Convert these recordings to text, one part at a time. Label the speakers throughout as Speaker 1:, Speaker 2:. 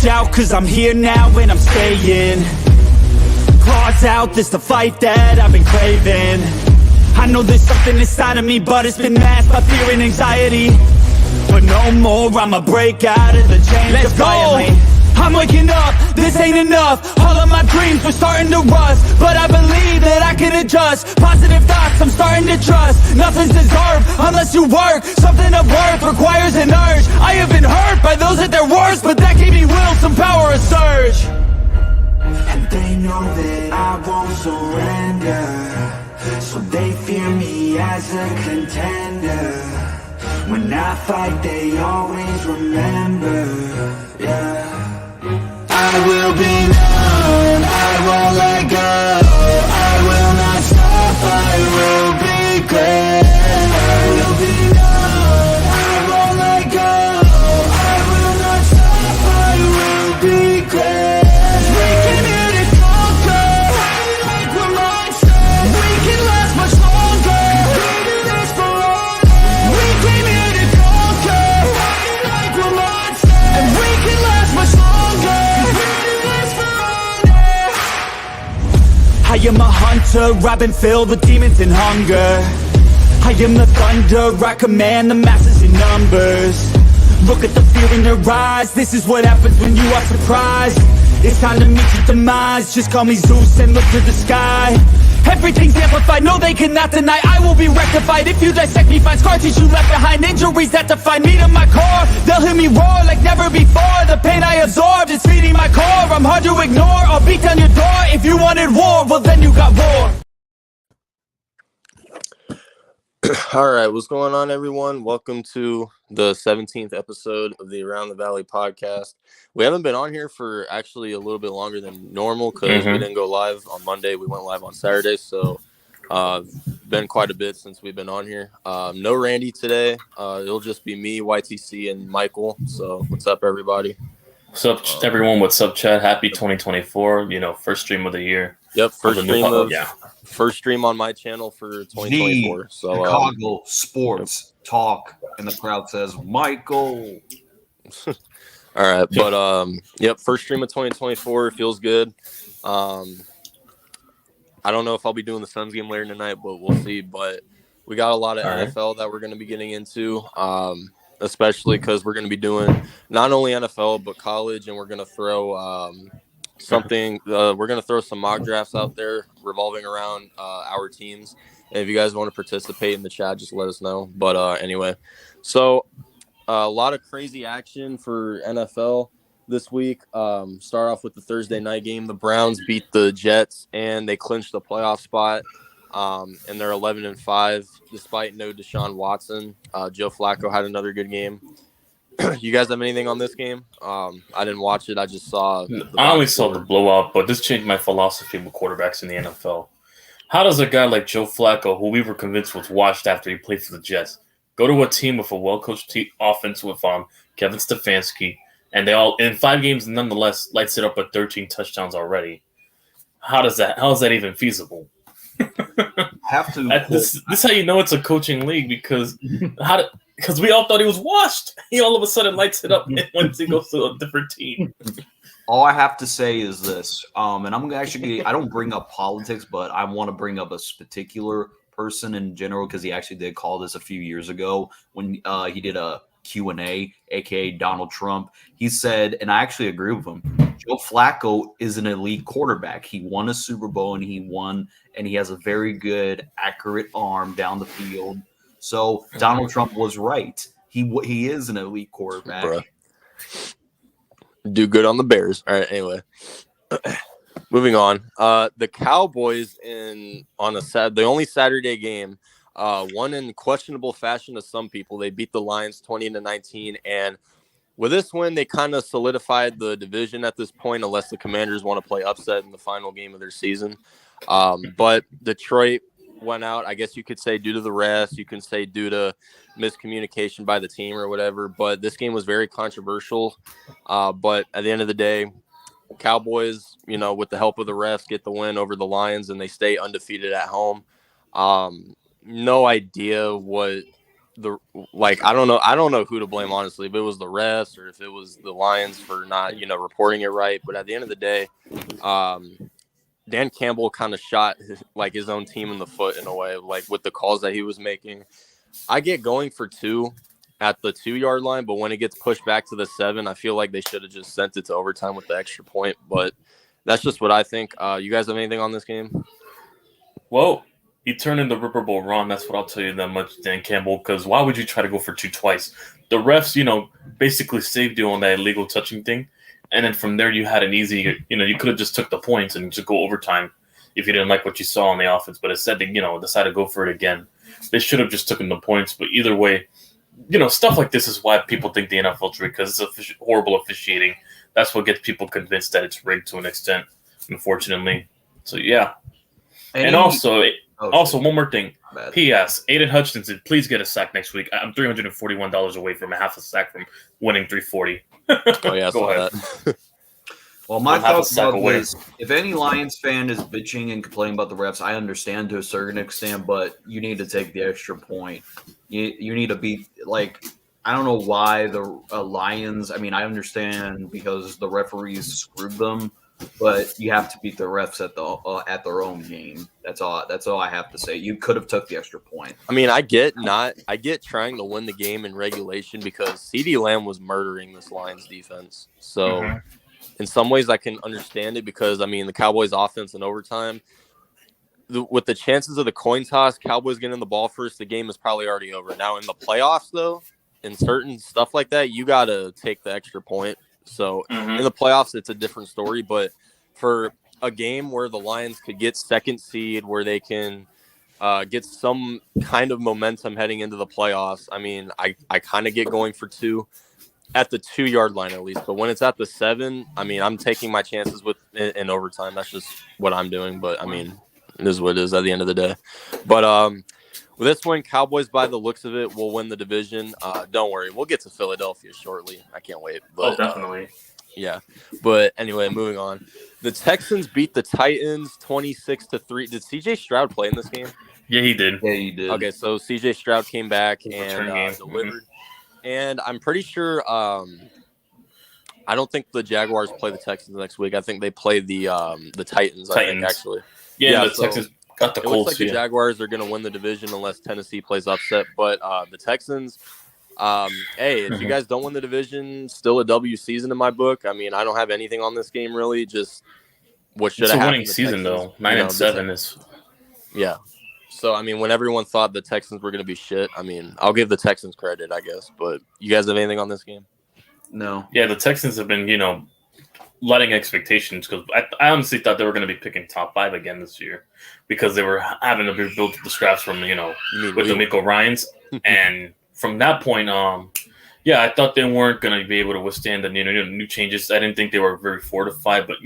Speaker 1: watch out, cause I'm here now and I'm staying. Claws out, this the fight that I've been craving. I know there's something inside of me, but it's been masked by fear and anxiety. But no more, I'ma break out of the chains. Let's go! I'm waking up, this ain't enough. All of my dreams were starting to rust, but I believe that I can adjust. Positive thoughts, I'm starting to trust. Nothing's deserved unless you work. Something of worth requires an urge. I have been hurt by those at their worst, but that gave me will, some power, a surge.
Speaker 2: And they know that I won't surrender, so they fear me as a contender. When I fight, they always remember, yeah. I will be known, I won't let go. I will not stop, I will be great. I will be known, I won't let go. I will not stop, I will be great. We came here to conquer, like we're monsters. We can last much longer, we do this for honor. We came here to conquer, like we're monsters. And we can last much longer. I am a hunter, I've been filled with demons and hunger. I am the thunder, I command the masses in numbers. Look at the fear in their eyes, this is what happens when you are surprised. It's time to meet your demise, just call me Zeus and look to the sky. Everything's amplified, no they cannot deny, I will be rectified. If you dissect me, find scar tissue left behind, injuries that define me to my core. They'll hear me roar like never before, the pain I absorbed is feeding my core. I'm hard to ignore, I'll beat down your door. If you wanted war, well then you got war.
Speaker 3: All right, what's going on, everyone? Welcome to the 17th episode of the Around the Valley podcast. We haven't been on here for actually a little bit longer than normal because we didn't go live on Monday. We went live on Saturday, so been quite a bit since we've been on here. No Randy today. It'll just be me, YTC, and Michael. So what's up, everybody?
Speaker 4: What's up, everyone? What's up, Chad? Happy 2024. First stream of the year.
Speaker 3: Yep, first stream on my channel for 2024. So
Speaker 5: Chicago sports talk, and the crowd says Michael.
Speaker 3: All right, but first stream of 2024 feels good. I don't know if I'll be doing the Suns game later tonight, but we'll see. But we got a lot of NFL that we're going to be getting into, especially because we're going to be doing not only NFL but college, and we're going to throw we're going to throw some mock drafts out there revolving around our teams. And if you guys want to participate in the chat, just let us know. But anyway, so a lot of crazy action for NFL this week. Start off with the Thursday night game. The Browns beat the Jets, and they clinched the playoff spot. And they're 11-5 despite no Deshaun Watson. Joe Flacco had another good game. You guys have anything on this game? I didn't watch it. I just saw.
Speaker 4: I only saw the blowout, but this changed my philosophy with quarterbacks in the NFL. How does a guy like Joe Flacco, who we were convinced was washed after he played for the Jets, go to a team with a well-coached offense with Kevin Stefanski, and they all in 5 games nonetheless lights it up at 13 touchdowns already? How is that even feasible?
Speaker 5: Have to.
Speaker 4: This is how you know it's a coaching league because we all thought he was washed. He all of a sudden lights it up once he goes to a different team.
Speaker 5: All I have to say is this, and I'm actually I don't bring up politics, but I want to bring up a particular person in general because he actually did call this a few years ago when he did a Q&A, aka Donald Trump. He said, and I actually agree with him, Joe Flacco is an elite quarterback. He won a Super Bowl and he has a very good, accurate arm down the field. So Donald Trump was right. He is an elite quarterback.
Speaker 3: Bruh. Do good on the Bears. All right, anyway. Moving on. The Cowboys the only Saturday game, won in questionable fashion to some people. They beat the Lions 20-19, and with this win, they kind of solidified the division at this point, unless the Commanders want to play upset in the final game of their season. But Detroit went out, I guess you could say due to the rest, you can say due to miscommunication by the team or whatever, but this game was very controversial. But at the end of the day, Cowboys, with the help of the refs, get the win over the Lions, and they stay undefeated at home. No idea what I don't know who to blame honestly, if it was the refs or if it was the Lions for not reporting it right. But at the end of the day, Dan Campbell kind of shot his own team in the foot in a way, like with the calls that he was making. I get going for 2 at the 2-yard line, but when it gets pushed back to the 7, I feel like they should have just sent it to overtime with the extra point. But that's just what I think. You guys have anything on this game?
Speaker 4: Well, he turned into Ripper Bowl Ron. That's what I'll tell you that much, Dan Campbell. Because why would you try to go for 2 twice? The refs, basically saved you on that illegal touching thing, and then from there you had an easy. You could have just took the points and just go overtime if you didn't like what you saw on the offense. But instead, they decided to go for it again. They should have just taken the points. But either way, stuff like this is why people think the NFL's rigged, because it's horrible officiating. That's what gets people convinced that it's rigged to an extent, unfortunately. So yeah. And also, one more thing. P.S. Aiden Hutchinson, please get a sack next week. I'm $341 away from a half a sack from winning $340.
Speaker 3: Oh yeah,
Speaker 4: go ahead.
Speaker 5: Well, my thoughts about this: if any Lions fan is bitching and complaining about the refs, I understand to a certain extent, but you need to take the extra point. You need to be I don't know why the Lions. I mean, I understand because the referees screwed them. But you have to beat the refs at their own game. That's all I have to say. You could have took the extra point.
Speaker 3: I mean, I get trying to win the game in regulation because CeeDee Lamb was murdering this Lions defense. So in some ways I can understand it because, I mean, the Cowboys offense in overtime, with the chances of the coin toss, Cowboys getting the ball first, the game is probably already over. Now in the playoffs, though, in certain stuff like that, you got to take the extra point. So in the playoffs, it's a different story. But for a game where the Lions could get second seed, where they can get some kind of momentum heading into the playoffs, I mean, I kind of get going for 2 at the 2-yard line at least. But when it's at the 7, I mean, I'm taking my chances in overtime. That's just what I'm doing. But, I mean, it is what it is at the end of the day. But with this one, Cowboys, by the looks of it, will win the division. Don't worry. We'll get to Philadelphia shortly. I can't wait. But,
Speaker 4: definitely.
Speaker 3: Yeah. But anyway, moving on. The Texans beat the Titans 26-3. Did C.J. Stroud play in this game?
Speaker 4: Yeah, he did.
Speaker 5: Yeah, he did.
Speaker 3: Okay, so C.J. Stroud came back and delivered. And I'm pretty sure I don't think the Jaguars play the Texans next week. I think they play the Titans, I think, actually.
Speaker 4: Yeah, the Texans got the Colts.
Speaker 3: It looks like the Jaguars are going to win the division unless Tennessee plays upset. But the Texans, hey, if you guys don't win the division, still a W season in my book. I mean, I don't have anything on this game really. Just what should have happened.
Speaker 4: It's a winning season, though. 9-7 is.
Speaker 3: Yeah. So, I mean, when everyone thought the Texans were going to be shit, I mean, I'll give the Texans credit, I guess. But you guys have anything on this game?
Speaker 5: No.
Speaker 4: Yeah, the Texans have been, letting expectations, because I honestly thought they were going to be picking top 5 again this year because they were having to be built the scraps from, with D'Amico Ryans. And from that point, I thought they weren't going to be able to withstand the new changes. I didn't think they were very fortified, but,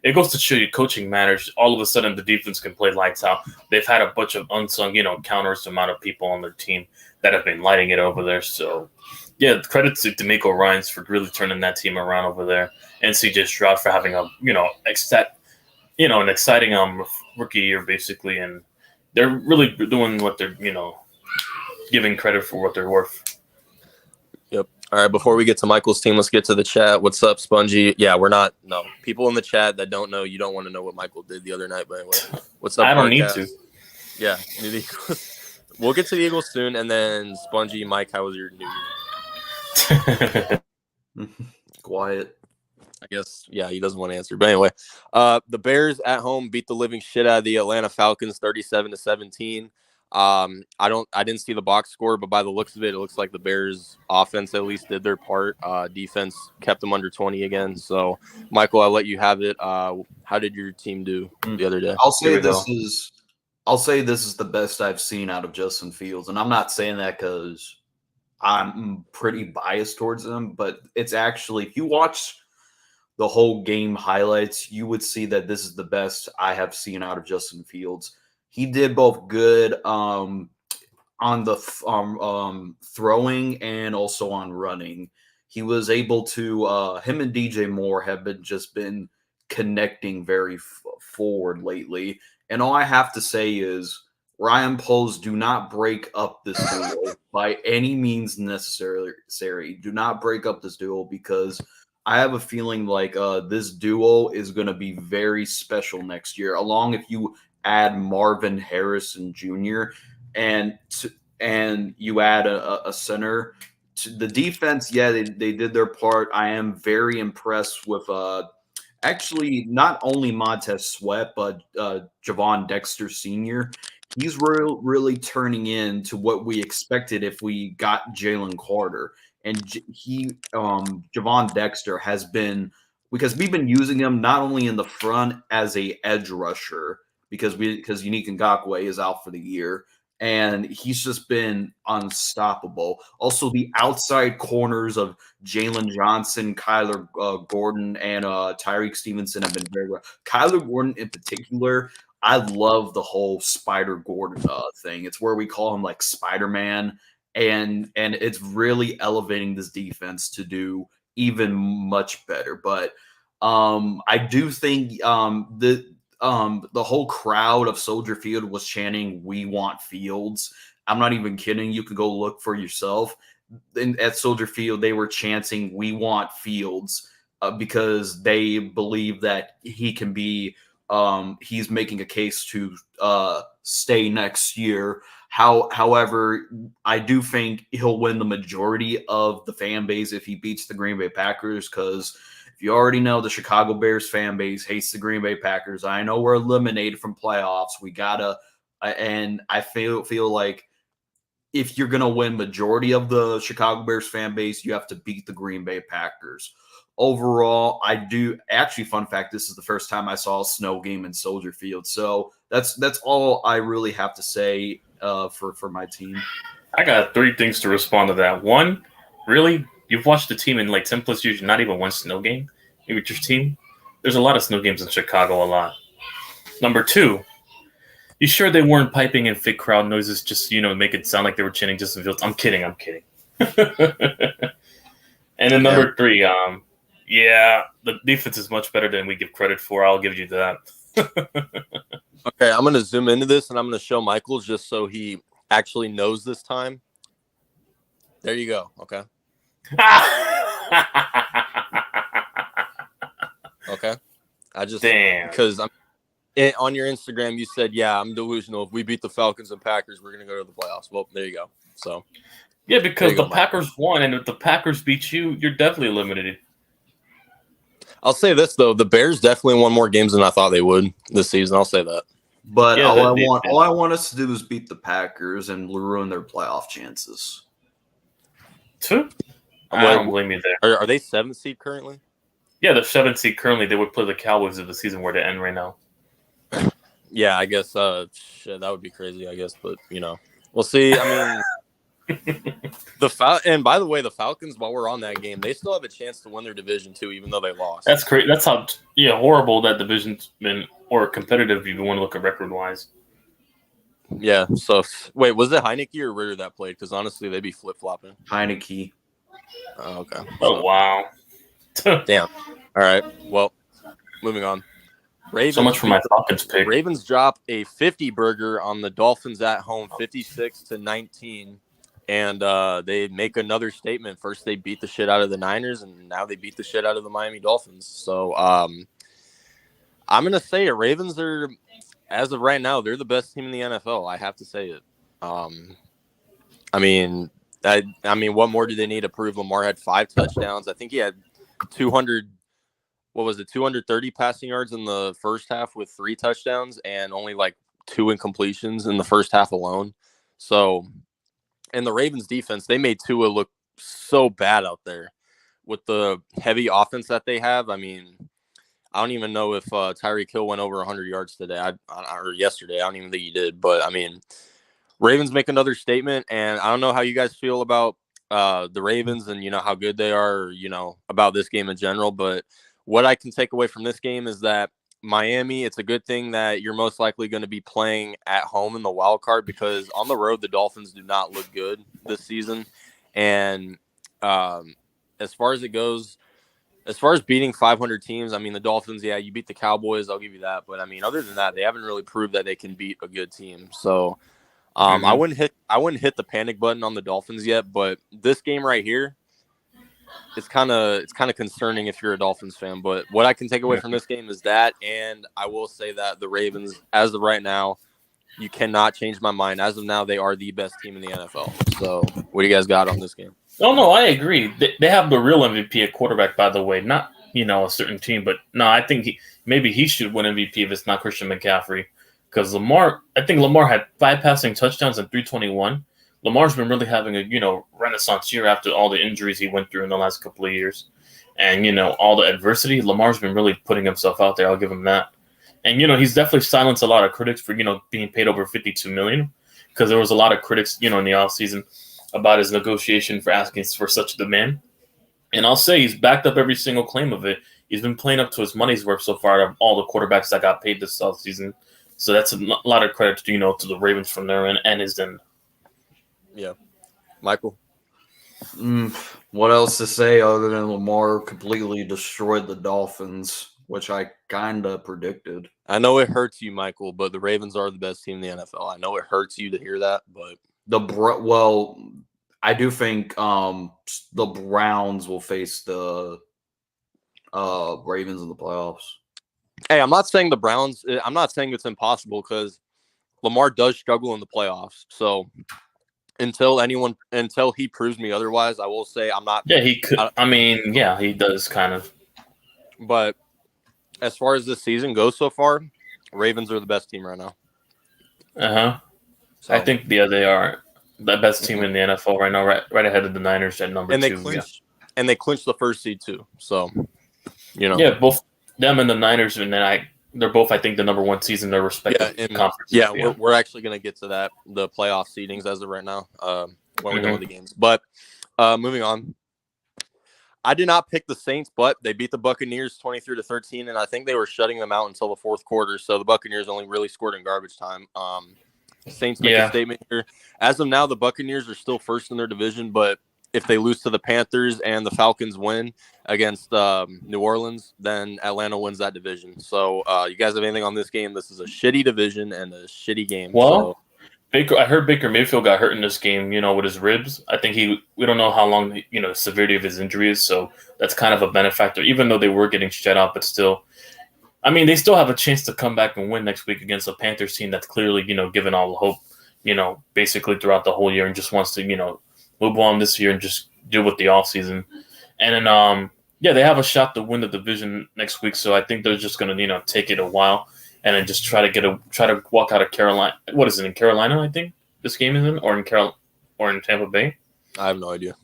Speaker 4: it goes to show you coaching matters. All of a sudden, the defense can play lights out. They've had a bunch of unsung, countless amount of people on their team that have been lighting it over there. So, yeah, credit to D'Amico Ryans for really turning that team around over there, and CJ Stroud for having a an exciting rookie year basically, and they're really doing what they're giving credit for what they're worth.
Speaker 3: Yep. All right, before we get to Michael's team, let's get to the chat. What's up, Spongy? Yeah, people in the chat that don't know, you don't want to know what Michael did the other night, but anyway. What's up,
Speaker 4: I don't
Speaker 3: podcast?
Speaker 4: need to.
Speaker 3: Yeah, we'll get to the Eagles soon, and then Spongy, Mike, how was your New Year?
Speaker 5: Quiet.
Speaker 3: I guess, yeah, he doesn't want to answer. But anyway, the Bears at home beat the living shit out of the Atlanta Falcons 37-17. I didn't see the box score, but by the looks of it, it looks like the Bears offense at least did their part. Defense kept them under 20 again. So, Michael, I'll let you have it. How did your team do the other day?
Speaker 5: I'll say this is the best I've seen out of Justin Fields, and I'm not saying that because I'm pretty biased towards him, but it's actually, if you watch the whole game highlights, you would see that this is the best I have seen out of Justin Fields. He did both good on the throwing and also on running. He was able to him and DJ Moore have been connecting very forward lately. And all I have to say is Ryan Poles, do not break up this duo by any means necessary. Do not break up this duo because I have a feeling like this duo is going to be very special next year. Along if you add Marvin Harrison Jr. and and you add a center to the defense, yeah, they did their part. I am very impressed with actually not only Montez Sweat but Javon Dexter Sr. He's really turning into what we expected if we got Jalen Carter. And Javon Dexter has been, because we've been using him not only in the front as a edge rusher because Unique Ngakwe is out for the year, and he's just been unstoppable. Also, the outside corners of Jalen Johnson, Kyler Gordon, and Tyreek Stevenson have been very well. Kyler Gordon in particular, I love the whole Spider Gordon thing. It's where we call him like Spider Man, and it's really elevating this defense to do even much better. But I do think the whole crowd of Soldier Field was chanting, "We want Fields." I'm not even kidding. You could go look for yourself. At Soldier Field, they were chanting, "We want Fields," because they believe that he can be. He's making a case to stay next year. However, I do think he'll win the majority of the fan base if he beats the Green Bay Packers, because if you already know, the Chicago Bears fan base hates the Green Bay Packers. I know we're eliminated from playoffs. We gotta, and I feel like if you're gonna win majority of the Chicago Bears fan base, you have to beat the Green Bay Packers. Overall, I do actually. Fun fact: this is the first time I saw a snow game in Soldier Field. So that's all I really have to say for my team.
Speaker 4: I got three things to respond to that. One, really, you've watched the team in like 10 plus years, not even one snow game with your team. There's a lot of snow games in Chicago, a lot. Number two, you sure they weren't piping in fake crowd noises just, make it sound like they were chanting Justin Fields? I'm kidding. And then number three, yeah, the defense is much better than we give credit for. I'll give you that.
Speaker 3: Okay, I'm going to zoom into this, and I'm going to show Michael just so he actually knows this time. There you go. Okay. Okay. I just
Speaker 4: Damn.
Speaker 3: Because on your Instagram you said, yeah, I'm delusional. If we beat the Falcons and Packers, we're going to go to the playoffs. Well, there you go. So
Speaker 4: yeah, because the
Speaker 3: go,
Speaker 4: Packers won, and if the Packers beat you, you're definitely eliminated.
Speaker 3: I'll say this though: the Bears definitely won more games than I thought they would this season. I'll say that.
Speaker 5: But
Speaker 4: Yeah,
Speaker 5: all I want us to do is beat the Packers and ruin their playoff chances.
Speaker 4: I don't blame you there.
Speaker 3: Are they 7th seed currently?
Speaker 4: Yeah, they're 7th seed currently. They would play the Cowboys if the season were to end right now.
Speaker 3: Yeah, I guess. Shit, that would be crazy. I guess, but we'll see. I mean, and by the way, the Falcons, while we're on that game, they still have a chance to win their division too, even though they lost.
Speaker 4: That's great. That's how horrible that division's been, or competitive if you want to look at record wise.
Speaker 3: Yeah. So wait, was it Heineke or Ritter that played? Because honestly, they'd be flip flopping.
Speaker 5: Heineke.
Speaker 3: Oh, okay.
Speaker 4: Oh wow.
Speaker 3: Damn. All right. Well, moving on. Ravens,
Speaker 4: so much for my Falcons pick.
Speaker 3: Ravens drop a 50 burger on the Dolphins at home, 56-19. And they make another statement. First, they beat the shit out of the Niners, and now they beat the shit out of the Miami Dolphins. So I'm going to say it. Ravens are, as of right now, they're the best team in the NFL. I have to say it. I mean, what more do they need to prove? Lamar had 5 touchdowns. I think he had 230 passing yards in the first half with 3 touchdowns and only like 2 incompletions in the first half alone. So, and the Ravens defense, they made Tua look so bad out there with the heavy offense that they have. I mean, I don't even know if Tyreek Hill went over 100 yards today or yesterday. I don't even think he did. But, I mean, Ravens make another statement, and I don't know how you guys feel about the Ravens and, how good they are, or, about this game in general. But what I can take away from this game is that Miami, it's a good thing that you're most likely going to be playing at home in the wild card, because on the road, the Dolphins do not look good this season. And as far as it goes, As far as beating 500 teams, I mean, the Dolphins, yeah, you beat the Cowboys, I'll give you that. But I mean, other than that, they haven't really proved that they can beat a good team. So I
Speaker 4: Mhm.
Speaker 3: wouldn't hit the panic button on the Dolphins yet. But this game right here, it's kind of concerning if you're a Dolphins fan. But what I can take away from this game is that, and I will say that the Ravens, as of right now, you cannot change my mind. As of now, they are the best team in the NFL. So, what do you guys got on this game?
Speaker 4: Oh no, I agree. They have the real MVP at quarterback, by the way. Not a certain team, but no, I think maybe he should win MVP if it's not Christian McCaffrey. Because I think Lamar had 5 passing touchdowns and 321. Lamar's been really having a renaissance year after all the injuries he went through in the last couple of years, and all the adversity. Lamar's been really putting himself out there. I'll give him that. And he's definitely silenced a lot of critics for being paid over $52 million, because there was a lot of critics in the offseason about his negotiation for asking for such a demand. And I'll say he's backed up every single claim of it. He's been playing up to his money's worth so far out of all the quarterbacks that got paid this offseason. So that's a lot of credit to the Ravens from there and his end.
Speaker 3: Yeah, Michael.
Speaker 5: What else to say other than Lamar completely destroyed the Dolphins, which I kind of predicted.
Speaker 3: I know it hurts you, Michael, but the Ravens are the best team in the NFL. I know it hurts you to hear that, but
Speaker 5: I do think the Browns will face the Ravens in the playoffs.
Speaker 3: hey, I'm not saying the Browns. I'm not saying it's impossible because Lamar does struggle in the playoffs. So until he proves me otherwise, I will say I'm not.
Speaker 4: Yeah, he could. I mean, yeah, he does kind of.
Speaker 3: But as far as this season goes so far, Ravens are the best team right now.
Speaker 4: So, I think they are the best team in the NFL right now, right ahead of the Niners at number 2.
Speaker 3: And they clinched the first seed too. So,
Speaker 4: Yeah, both them and the Niners, and then they're both, I think, the number 1 seeds in their respective conferences.
Speaker 3: Yeah, we're actually going to get to that, the playoff seedings as of right now, when we go into the games. But moving on, I did not pick the Saints, but they beat the Buccaneers 23-13, and I think they were shutting them out until the fourth quarter. So the Buccaneers only really scored in garbage time. Saints make a statement here. As of now, the Buccaneers are still first in their division, but if they lose to the Panthers and the Falcons win against New Orleans, then Atlanta wins that division. So you guys have anything on this game? This is a shitty division and a shitty game.
Speaker 4: Well, I heard Baker Mayfield got hurt in this game, with his ribs. I think we don't know how long, the severity of his injury is. So that's kind of a benefactor, even though they were getting shut out, but still. I mean, they still have a chance to come back and win next week against a Panthers team that's clearly, given all the hope, basically throughout the whole year and just wants to, move on this year and just deal with the offseason. And then, they have a shot to win the division next week. So I think they're just going to, take it a while and then just try to walk out of Carolina. What is it, in Carolina, I think this game is in, or in Tampa Bay?
Speaker 3: I have no idea.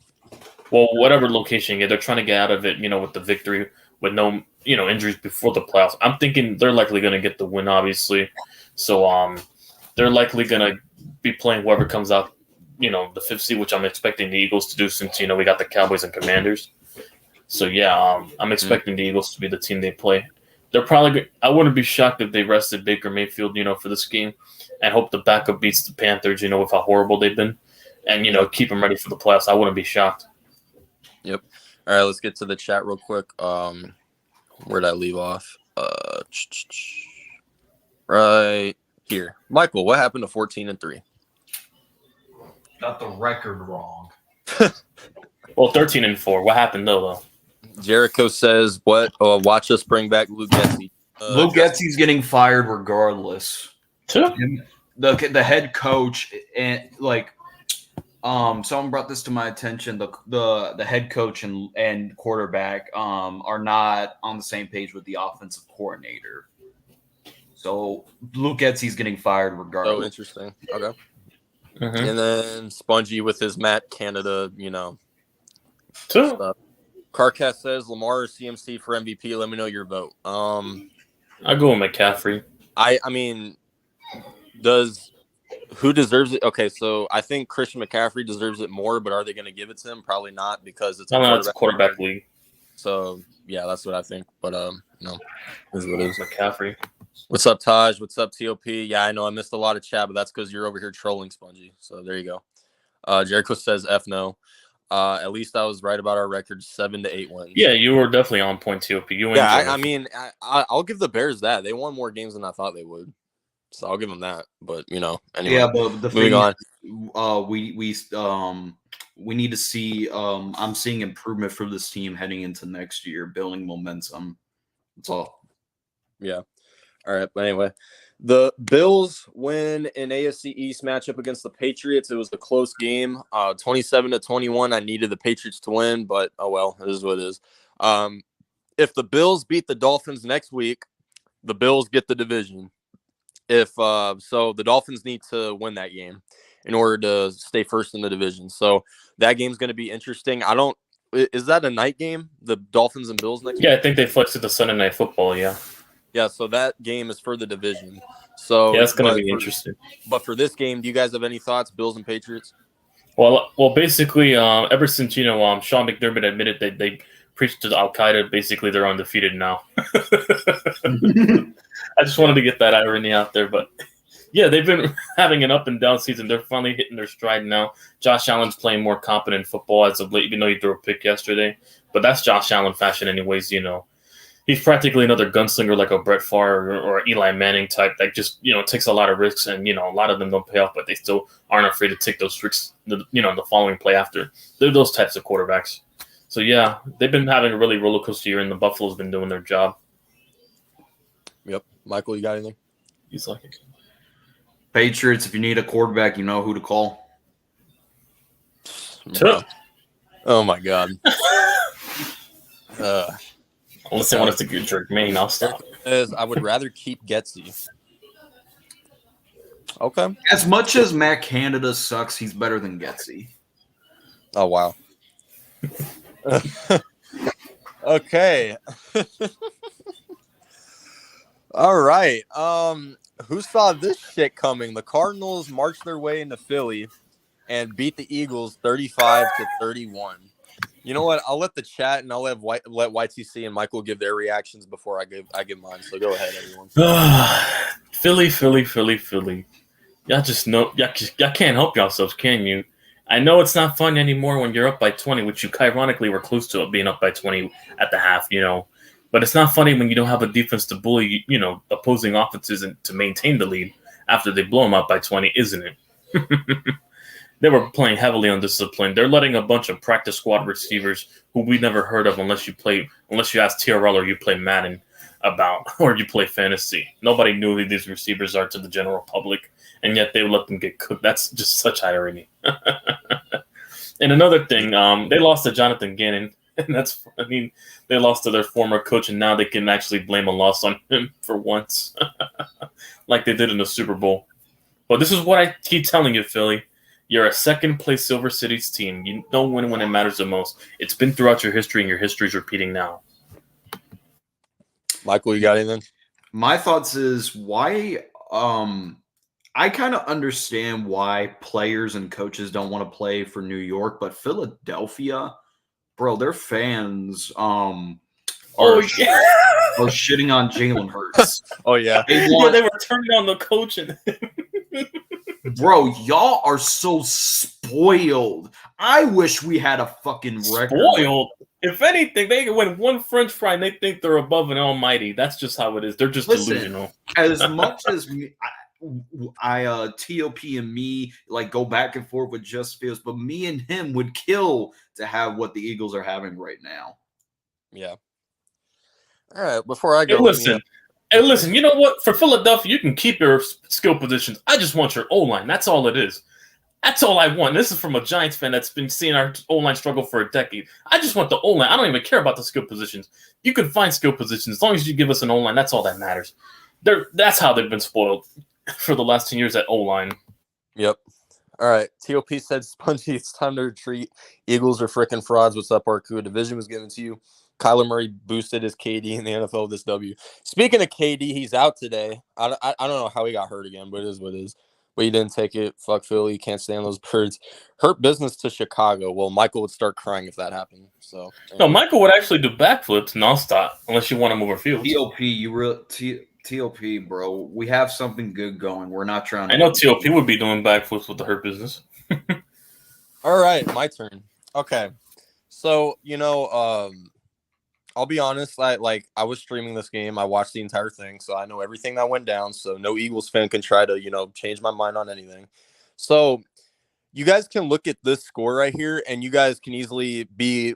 Speaker 4: Well, whatever location, they're trying to get out of it, with the victory, with no, injuries before the playoffs. I'm thinking they're likely going to get the win, obviously. So they're likely going to be playing whoever comes out, the 5th seed, which I'm expecting the Eagles to do since, we got the Cowboys and Commanders. So, yeah, I'm expecting the Eagles to be the team they play. They're probably – I wouldn't be shocked if they rested Baker Mayfield, for this game, and hope the backup beats the Panthers, with how horrible they've been, and, keep them ready for the playoffs. I wouldn't be shocked.
Speaker 3: Yep. All right, let's get to the chat real quick. Where'd I leave off? Right here. Michael, what happened to 14-3?
Speaker 5: Got the record wrong.
Speaker 4: Well, 13-4. What happened though?
Speaker 3: Jericho says, "What? Watch us bring back Luke Getsy."
Speaker 5: Luke Getsy's getting fired regardless.
Speaker 4: Sure.
Speaker 5: The head coach and someone brought this to my attention. The head coach and quarterback are not on the same page with the offensive coordinator. So Luke Getsy's getting fired regardless.
Speaker 3: Oh, interesting. Okay. Mm-hmm. And then Spongy with his Matt Canada, stuff. Carcast says Lamar or CMC for MVP. Let me know your vote.
Speaker 4: I go with McCaffrey.
Speaker 3: I mean, who deserves it? Okay, so I think Christian McCaffrey deserves it more, but are they going to give it to him? Probably not, because it's
Speaker 4: a quarterback league.
Speaker 3: So yeah, that's what I think. But no, this is what it is.
Speaker 4: McCaffrey.
Speaker 3: What's up, Taj? What's up, TOP? Yeah, I know I missed a lot of chat, but that's because you're over here trolling Spongy. So there you go. Jericho says F no. At least I was right about our record, 7 to 8 wins.
Speaker 4: Yeah, you were definitely on point, TOP.
Speaker 3: I mean, I'll give the Bears that. They won more games than I thought they would. So I'll give them that. But, anyway.
Speaker 5: Yeah, but the
Speaker 3: moving on.
Speaker 5: We need to see. I'm seeing improvement for this team heading into next year, building momentum. That's all.
Speaker 3: Yeah. All right. But anyway, the Bills win an AFC East matchup against the Patriots. It was a close game, 27-21. I needed the Patriots to win, but oh well, it is what it is. If the Bills beat the Dolphins next week, the Bills get the division. If so, the Dolphins need to win that game in order to stay first in the division. So that game's going to be interesting. Is that a night game? The Dolphins and Bills next week?
Speaker 4: Yeah, I think they flexed it to Sunday Night Football. Yeah.
Speaker 3: Yeah, so that game is for the division. So
Speaker 4: yeah, it's going to be interesting.
Speaker 3: But for this game, do you guys have any thoughts, Bills and Patriots?
Speaker 4: Well, basically, ever since Sean McDermott admitted that they preached to Al Qaeda, basically they're undefeated now. I just wanted to get that irony out there, but yeah, they've been having an up and down season. They're finally hitting their stride now. Josh Allen's playing more competent football as of late, even though he threw a pick yesterday. But that's Josh Allen fashion, anyways. He's practically another gunslinger like a Brett Favre or Eli Manning type that just, takes a lot of risks, and, a lot of them don't pay off, but they still aren't afraid to take those risks, the following play after. They're those types of quarterbacks. So, yeah, they've been having a really roller coaster year, and the Buffalo's been doing their job.
Speaker 3: Yep. Michael, you got anything?
Speaker 4: He's like it.
Speaker 5: Patriots, if you need a quarterback, you know who to call.
Speaker 3: Oh, my God.
Speaker 4: Unless they want us to get Drake Maine, I'll stop.
Speaker 3: I would rather keep Getsy. Okay.
Speaker 5: As much as Matt Canada sucks, he's better than Getsy.
Speaker 3: Oh, wow. Okay. All right. Who saw this shit coming? The Cardinals marched their way into Philly and beat the Eagles 35-31. You know what? I'll let the chat and I'll let YTC and Michael give their reactions before I give mine. So go ahead, everyone.
Speaker 4: Philly. Y'all just know y'all can't help yourselves, can you? I know it's not fun anymore when you're up by 20, which you ironically were close to it being up by 20 at the half, But it's not funny when you don't have a defense to bully, opposing offenses and to maintain the lead after they blow them up by 20, isn't it? They were playing heavily undisciplined. They're letting a bunch of practice squad receivers who we never heard of unless you ask TRL or you play Madden or you play fantasy. Nobody knew who these receivers are to the general public, and yet they let them get cooked. That's just such irony. And another thing, they lost to Jonathan Gannon, and they lost to their former coach, and now they can actually blame a loss on him for once, like they did in the Super Bowl. But this is what I keep telling you, Philly. You're a second-place Silver Cities team. You don't win when it matters the most. It's been throughout your history, and your history's repeating now.
Speaker 3: Michael, you got anything?
Speaker 5: My thoughts is why I kind of understand why players and coaches don't want to play for New York, but Philadelphia, bro, their fans are shitting on Jalen Hurts.
Speaker 3: Oh, yeah.
Speaker 4: They were turning on the coach.
Speaker 5: Bro, y'all are so spoiled. I wish we had a fucking record.
Speaker 4: Spoiled? If anything, they can win one French fry and they think they're above an almighty. That's just how it is. They're just delusional.
Speaker 5: As much as TOP and me go back and forth with Just Feels, but me and him would kill to have what the Eagles are having right now.
Speaker 3: Yeah. All right. Before I go,
Speaker 4: Hey, listen, you know what? For Philadelphia, you can keep your skill positions. I just want your O-line. That's all it is. That's all I want. This is from a Giants fan that's been seeing our O-line struggle for a decade. I just want the O-line. I don't even care about the skill positions. You can find skill positions. As long as you give us an O-line, that's all that matters. That's how they've been spoiled for the last 10 years at O-line.
Speaker 3: Yep. All right. TOP said, Spongy, it's time to retreat. Eagles are freaking frauds. What's up, Arku? Division was given to you. Kyler Murray boosted his KD in the NFL with this W. Speaking of KD, he's out today. I don't know how he got hurt again, but it is what it is. But he didn't take it. Fuck Philly. Can't stand those birds. Hurt business to Chicago. Well, Michael would start crying if that happened. So
Speaker 4: no, Michael would actually do backflips nonstop unless you want him over field.
Speaker 5: TOP, bro. We have something good going. We're not trying to.
Speaker 4: I know TOP would be doing backflips with the hurt business.
Speaker 3: All right, my turn. Okay. So, I'll be honest, I was streaming this game. I watched the entire thing, so I know everything that went down. So no Eagles fan can try to, change my mind on anything. So you guys can look at this score right here, and you guys can easily be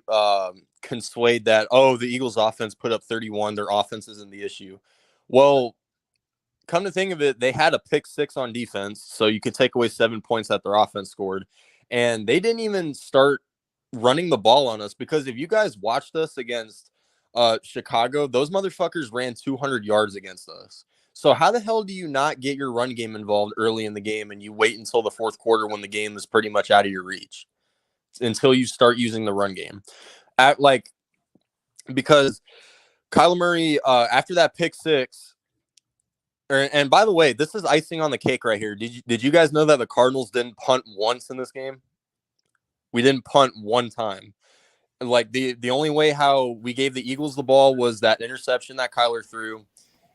Speaker 3: consuade that, oh, the Eagles offense put up 31. Their offense isn't the issue. Well, come to think of it, they had a pick six on defense, so you could take away 7 points that their offense scored. And they didn't even start running the ball on us, because if you guys watched us against Chicago, those motherfuckers ran 200 yards against us. So how the hell do you not get your run game involved early in the game, and you wait until the fourth quarter when the game is pretty much out of your reach until you start using the run game? Because Kyler Murray, after that pick six, and by the way, this is icing on the cake right here. Did you guys know that the Cardinals didn't punt once in this game? We didn't punt one time. Like the only way how we gave the Eagles the ball was that interception that Kyler threw,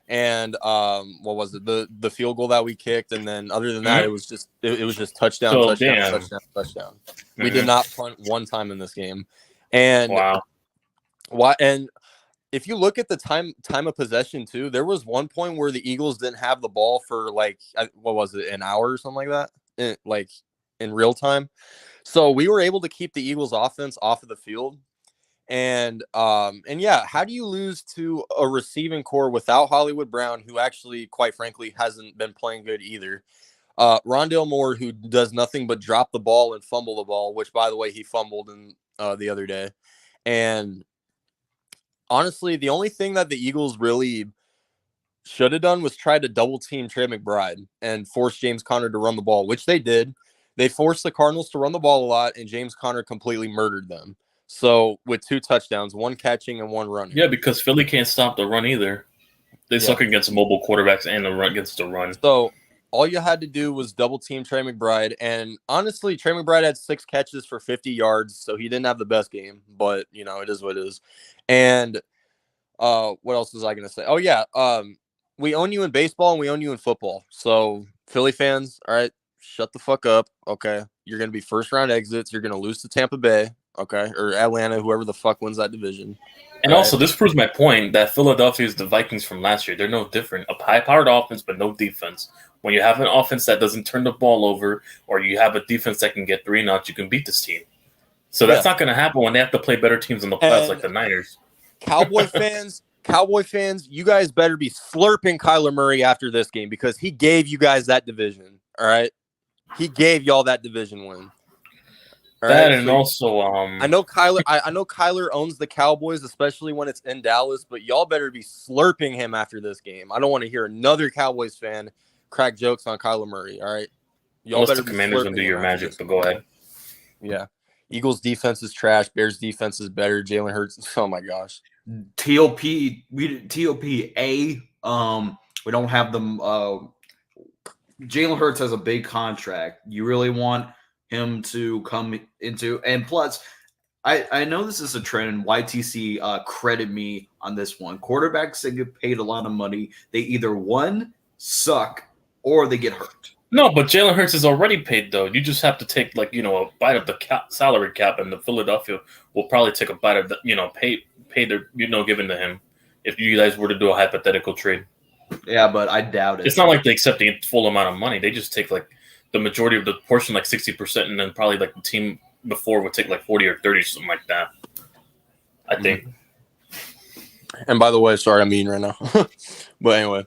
Speaker 3: and what was it, the field goal that we kicked, and then other than that, it was just touchdown,
Speaker 4: So,
Speaker 3: touchdown,
Speaker 4: damn.
Speaker 3: touchdown, touchdown. We did not punt one time in this game, and
Speaker 4: Wow.
Speaker 3: why? And if you look at the time of possession too, there was one point where the Eagles didn't have the ball for what was it, an hour or something like that, in real time. So we were able to keep the Eagles offense off of the field. And yeah, how do you lose to a receiving core without Hollywood Brown, who actually, quite frankly, hasn't been playing good either? Rondale Moore, who does nothing but drop the ball and fumble the ball, which, by the way, he fumbled in the other day. And honestly, the only thing that the Eagles really should have done was try to double team Trey McBride and force James Conner to run the ball, which they did. They forced the Cardinals to run the ball a lot, and James Conner completely murdered them. So with 2 touchdowns, 1 catching and 1 running.
Speaker 4: Yeah, because Philly can't stop the run either. They suck against mobile quarterbacks and the run against the run.
Speaker 3: So all you had to do was double team Trey McBride. And honestly, Trey McBride had 6 catches for 50 yards, so he didn't have the best game, but it is what it is. And what else was I gonna say? Oh yeah, we own you in baseball and we own you in football. So Philly fans, all right, shut the fuck up. Okay, you're gonna be first round exits. You're gonna lose to Tampa Bay. Okay, or Atlanta, whoever the fuck wins that division.
Speaker 4: And also, this proves my point that Philadelphia is the Vikings from last year. They're no different. A high-powered offense, but no defense. When you have an offense that doesn't turn the ball over, or you have a defense that can get 3 and out, you can beat this team. So that's not going to happen when they have to play better teams in the playoffs, like the Niners.
Speaker 3: Cowboy fans, you guys better be slurping Kyler Murray after this game, because he gave you guys that division. All right, he gave y'all that division win.
Speaker 4: That, and also,
Speaker 3: I know Kyler. I know Kyler owns the Cowboys, especially when it's in Dallas. But y'all better be slurping him after this game. I don't want to hear another Cowboys fan crack jokes on Kyler Murray. All right,
Speaker 4: y'all better. The Commanders gonna do your magic, but go ahead.
Speaker 3: Yeah, Eagles defense is trash. Bears defense is better. Jalen Hurts. Oh my gosh.
Speaker 5: TOP. We don't have them. Jalen Hurts has a big contract. You really want him to come into, and plus, I know this is a trend, and YTC credit me on this one. Quarterbacks that get paid a lot of money, they either suck or they get hurt.
Speaker 4: No, but Jalen Hurts is already paid though. You just have to take a bite of the salary cap, and the Philadelphia will probably take a bite of the pay they're given to him if you guys were to do a hypothetical trade.
Speaker 5: Yeah, but I doubt it.
Speaker 4: It's not like they accept the full amount of money. They just take the majority of the portion, 60%, and then probably the team before would take 40 or 30, something like that. I think.
Speaker 3: And by the way, sorry, I'm eating right now. But anyway.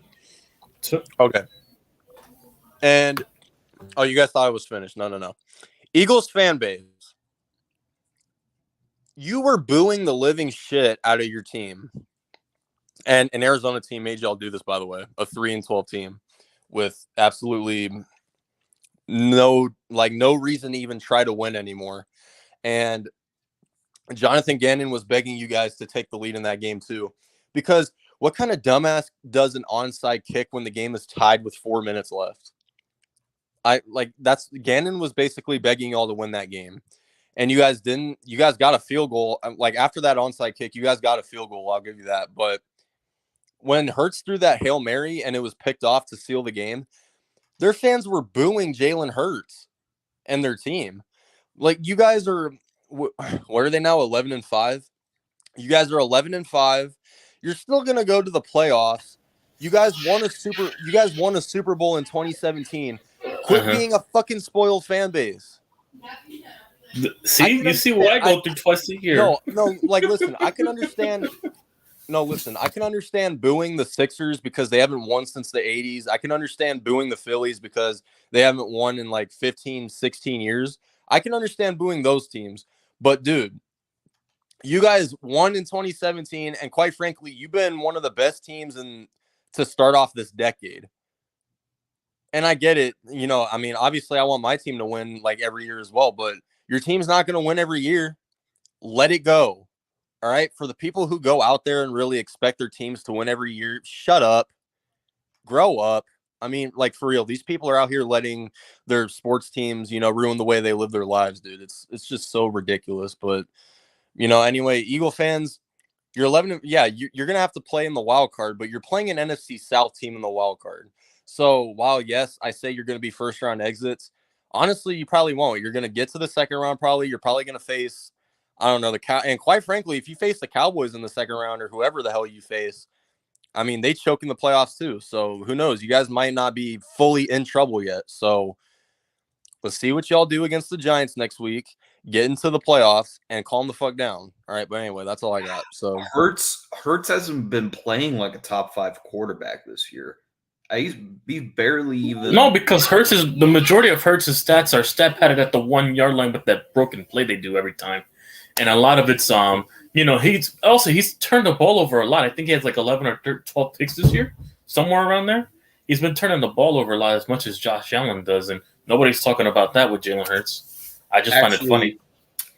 Speaker 3: Okay. And, you guys thought I was finished. No. Eagles fan base. You were booing the living shit out of your team. And an Arizona team made y'all do this, by the way. A 3-12 team with absolutely no reason to even try to win anymore. And Jonathan Gannon was begging you guys to take the lead in that game too, because what kind of dumbass does an onside kick when the game is tied with 4 minutes left? Gannon was basically begging y'all to win that game, and you guys didn't. You guys got a field goal. After that onside kick, you guys got a field goal. I'll give you that. But when Hurts threw that Hail Mary and it was picked off to seal the game, their fans were booing Jalen Hurts and their team. You guys are What are they now? 11-5. You guys are 11-5. You're still gonna go to the playoffs. You guys won a Super Bowl in 2017. Quit being a fucking spoiled fan base.
Speaker 4: See, you see what I go through twice a year.
Speaker 3: No, like listen, I can understand. No, listen, I can understand booing the Sixers because they haven't won since the 80s. I can understand booing the Phillies because they haven't won in like 15, 16 years. I can understand booing those teams. But, dude, you guys won in 2017, and quite frankly, you've been one of the best teams to start off this decade. And I get it. You know, I mean, obviously I want my team to win like every year as well, but your team's not going to win every year. Let it go. All right, for the people who go out there and really expect their teams to win every year, shut up, grow up. I mean, like for real, these people are out here letting their sports teams, you know, ruin the way they live their lives, dude. It's just so ridiculous. But you know, anyway, Eagle fans, you're 11. Yeah, you're gonna have to play in the wild card, but you're playing an NFC South team in the wild card. So while yes, I say you're gonna be first round exits, honestly, you probably won't. You're gonna get to the second round. Probably you're probably gonna face. I don't know, and quite frankly, if you face the Cowboys in the second round or whoever the hell you face, I mean, they choke in the playoffs too. So who knows? You guys might not be fully in trouble yet. So let's see what y'all do against the Giants next week. Get into the playoffs and calm the fuck down. All right, but anyway, that's all I got. So
Speaker 5: Hurts hasn't been playing like a top 5 quarterback this year. He's barely even.
Speaker 4: No, because the majority of Hurts' stats are stat padded at the 1 yard line with that broken play they do every time. And a lot of it's, you know, he's turned the ball over a lot. I think he has like 11 or 12 picks this year, somewhere around there. He's been turning the ball over a lot as much as Josh Allen does, and nobody's talking about that with Jalen Hurts. I just find it funny.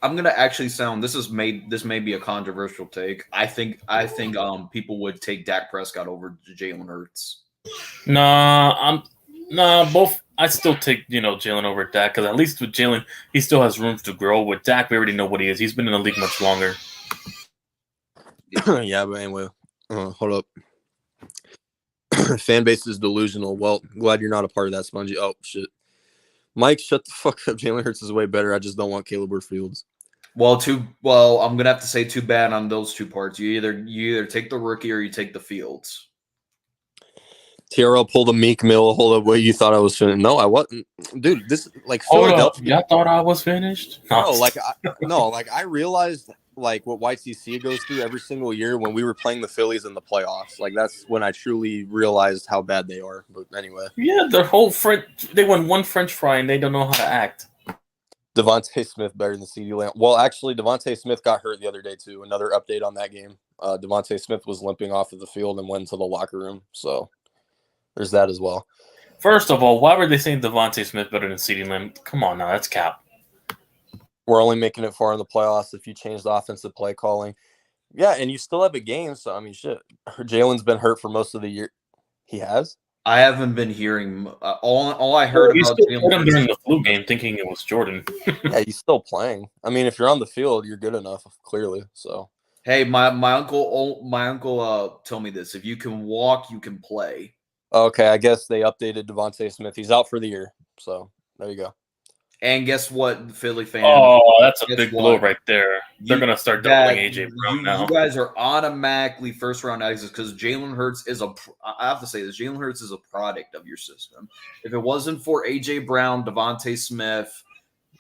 Speaker 5: I'm gonna actually this may be a controversial take. I think people would take Dak Prescott over Jalen Hurts.
Speaker 4: Both. I'd still take, you know, Jalen over Dak because at least with Jalen, he still has room to grow. With Dak, we already know what he is. He's been in the league much longer.
Speaker 3: Yeah, but anyway, hold up. Fan base is delusional. Well, glad you're not a part of that, Spongy. Oh, shit. Mike, shut the fuck up. Jalen Hurts is way better. I just don't want Caleb or Fields.
Speaker 5: Well, I'm gonna have to say too bad on those two parts. You either take the rookie or you take the Fields.
Speaker 3: TRL pulled a Meek Mill. Hold up, wait, you thought I was finished? No, I wasn't, dude. This like Philadelphia.
Speaker 4: Y'all thought I was finished?
Speaker 3: No, I realized like what YTC goes through every single year when we were playing the Phillies in the playoffs. Like that's when I truly realized how bad they are. But anyway,
Speaker 4: yeah, they won one French fry and they don't know how to act.
Speaker 3: Devontae Smith better than CeeDee Lamb. Well, actually, Devontae Smith got hurt the other day too. Another update on that game. Devontae Smith was limping off of the field and went to the locker room. So. There's that as well.
Speaker 4: First of all, why were they saying Devontae Smith better than CeeDee Lamb? Come on now, that's cap.
Speaker 3: We're only making it far in the playoffs if you change the offensive play calling. Yeah, and you still have a game, so I mean, shit. Jalen's been hurt for most of the year. He has?
Speaker 5: I haven't been hearing all I heard about
Speaker 4: Jalen during the flu game, thinking it was Jordan.
Speaker 3: Yeah, he's still playing. I mean, if you're on the field, you're good enough, clearly. So.
Speaker 5: Hey, my uncle told me this: if you can walk, you can play.
Speaker 3: Okay, I guess they updated Devontae Smith. He's out for the year. So there you go.
Speaker 5: And guess what, Philly fans?
Speaker 4: Oh, that's a big blow right there. They're going to start doubling AJ Brown now.
Speaker 5: You guys are automatically first-round exits because Jalen Hurts is I have to say this, Jalen Hurts is a product of your system. If it wasn't for AJ Brown, Devontae Smith,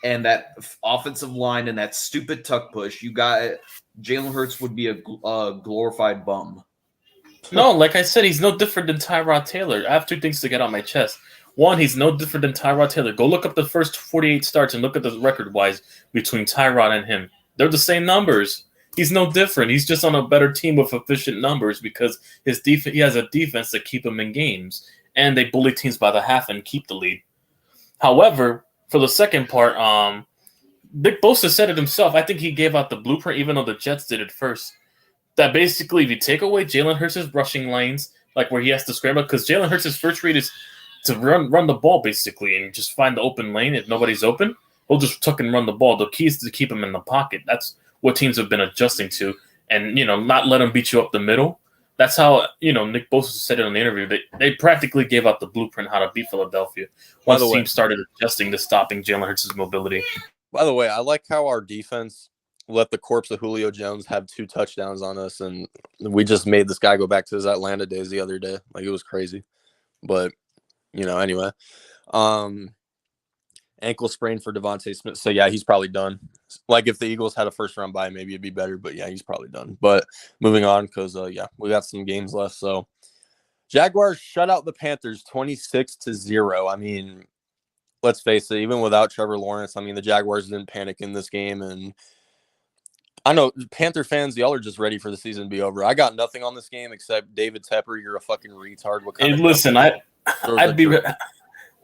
Speaker 5: and that offensive line and that stupid tuck push, Jalen Hurts would be a glorified bum.
Speaker 4: No, like I said, he's no different than Tyrod Taylor. I have two things to get on my chest. One, he's no different than Tyrod Taylor. Go look up the first 48 starts and look at the record-wise between Tyrod and him. They're the same numbers. He's no different. He's just on a better team with efficient numbers because he has a defense that keep him in games, and they bully teams by the half and keep the lead. However, for the second part, Nick Bosa said it himself. I think he gave out the blueprint, even though the Jets did it first. That basically, if you take away Jalen Hurts' rushing lanes, like where he has to scramble, because Jalen Hurts' first read is to run the ball basically and just find the open lane. If nobody's open, he'll just tuck and run the ball. The key is to keep him in the pocket. That's what teams have been adjusting to, and not let him beat you up the middle. That's how Nick Bosa said it in the interview. They practically gave out the bluept how to beat Philadelphia once the team started adjusting to stopping Jalen Hurts' mobility.
Speaker 3: By the way, I like how our defense let the corpse of Julio Jones have 2 touchdowns on us, and we just made this guy go back to his Atlanta days the other day. Like, it was crazy. But, anyway. Ankle sprain for Devontae Smith. So, yeah, he's probably done. Like, if the Eagles had a first-round bye, maybe it'd be better. But, yeah, he's probably done. But moving on because, we got some games left. So, Jaguars shut out the Panthers 26-0. I mean, let's face it, even without Trevor Lawrence, I mean, the Jaguars didn't panic in this game. And I know Panther fans, y'all are just ready for the season to be over. I got nothing on this game except David Tepper, you're a fucking retard. What kind
Speaker 4: Hey, listen, I'd be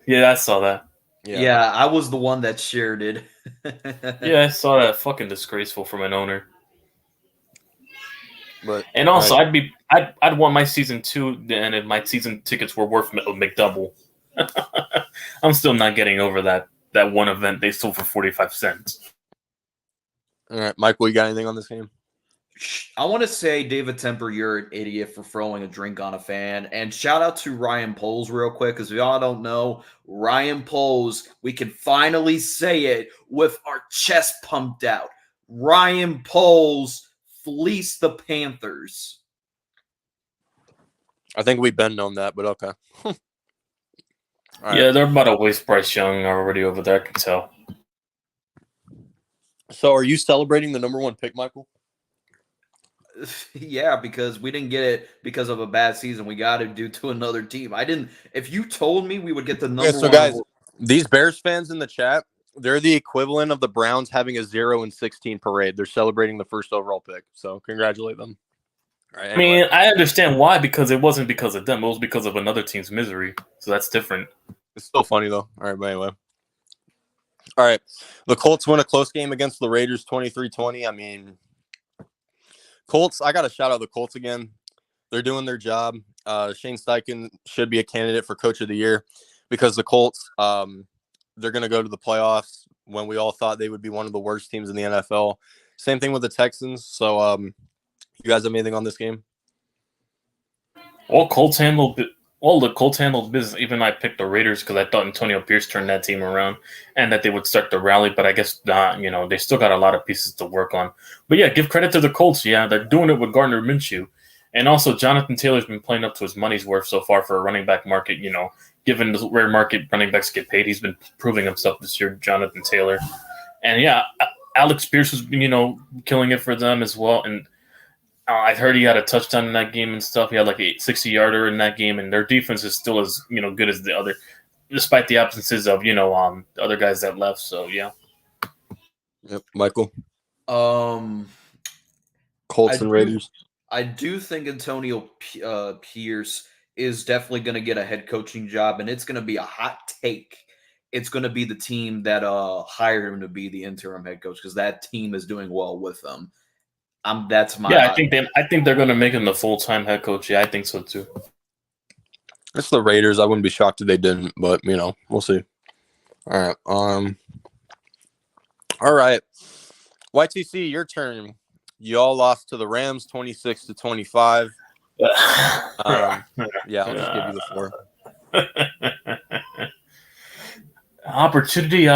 Speaker 4: yeah, I saw that.
Speaker 5: Yeah, I was the one that shared it.
Speaker 4: Yeah, I saw that. Fucking disgraceful from an owner.
Speaker 3: But
Speaker 4: and also, I'd want my season 2, and if my season tickets were worth McDouble. I'm still not getting over that one event they sold for 45 cents.
Speaker 3: All right, Michael, you got anything on this game?
Speaker 5: I want to say, David Temper, you're an idiot for throwing a drink on a fan. And shout out to Ryan Poles real quick, because if y'all don't know, Ryan Poles, we can finally say it with our chest pumped out. Ryan Poles fleeced the Panthers.
Speaker 3: I think we've been known that, but okay.
Speaker 4: Right. Yeah, they're about to waste Bryce Young already over there, I can tell.
Speaker 3: So are you celebrating the number 1 pick, Michael?
Speaker 5: Yeah, because we didn't get it because of a bad season. We got it due to another team. I didn't. If you told me we would get the number 1.
Speaker 3: Guys, these Bears fans in the chat, they're the equivalent of the Browns having a 0-16 parade. They're celebrating the first overall pick. So congratulate them.
Speaker 4: All right, anyway. I mean, I understand why, because it wasn't because of them. It was because of another team's misery. So that's different.
Speaker 3: It's still funny, though. All right, but anyway. All right. The Colts win a close game against the Raiders 23-20. I mean, Colts, I got to shout out the Colts again. They're doing their job. Shane Steichen should be a candidate for Coach of the Year because the Colts, they're going to go to the playoffs when we all thought they would be one of the worst teams in the NFL. Same thing with the Texans. So, you guys have anything on this game?
Speaker 4: The Colts handled business. Even I picked the Raiders because I thought Antonio Pierce turned that team around and that they would start to rally, but I guess not. They still got a lot of pieces to work on. But yeah, give credit to the Colts. Yeah, they're doing it with Gardner Minshew. And also, Jonathan Taylor's been playing up to his money's worth so far for a running back market. Given the rare market running backs get paid, he's been proving himself this year, Jonathan Taylor. And yeah, Alex Pierce was, killing it for them as well. And I heard he had a touchdown in that game and stuff. He had like a 60-yarder in that game, and their defense is still as good as the other, despite the absences of the other guys that left. So yeah.
Speaker 3: Yep, Michael.
Speaker 5: Colts
Speaker 3: and Raiders.
Speaker 5: I do think Antonio Pierce is definitely going to get a head coaching job, and it's going to be a hot take. It's going to be the team that hired him to be the interim head coach because that team is doing well with them. That's my.
Speaker 4: Yeah, I think they're going to make him the full-time head coach. Yeah, I think so too.
Speaker 3: It's the Raiders. I wouldn't be shocked if they didn't, but we'll see. All right. All right. YTC, your turn. Y'all lost to the Rams 26-25. Yeah, I'll just give you the floor.
Speaker 4: Opportunity.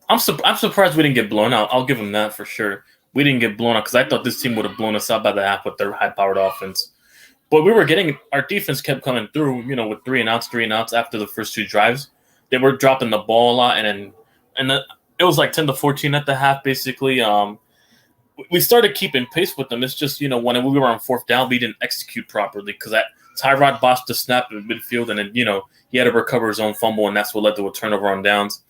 Speaker 4: I'm surprised we didn't get blown out. I'll give them that for sure. We didn't get blown out because I thought this team would have blown us out by the half with their high-powered offense. But our defense kept coming through, with 3 and outs after the first 2 drives. They were dropping the ball a lot, and it was like 10-14 at the half, basically. We started keeping pace with them. It's just, when we were on 4th down, we didn't execute properly because Tyrod botched the snap in midfield, and then, he had to recover his own fumble, and that's what led to a turnover on downs.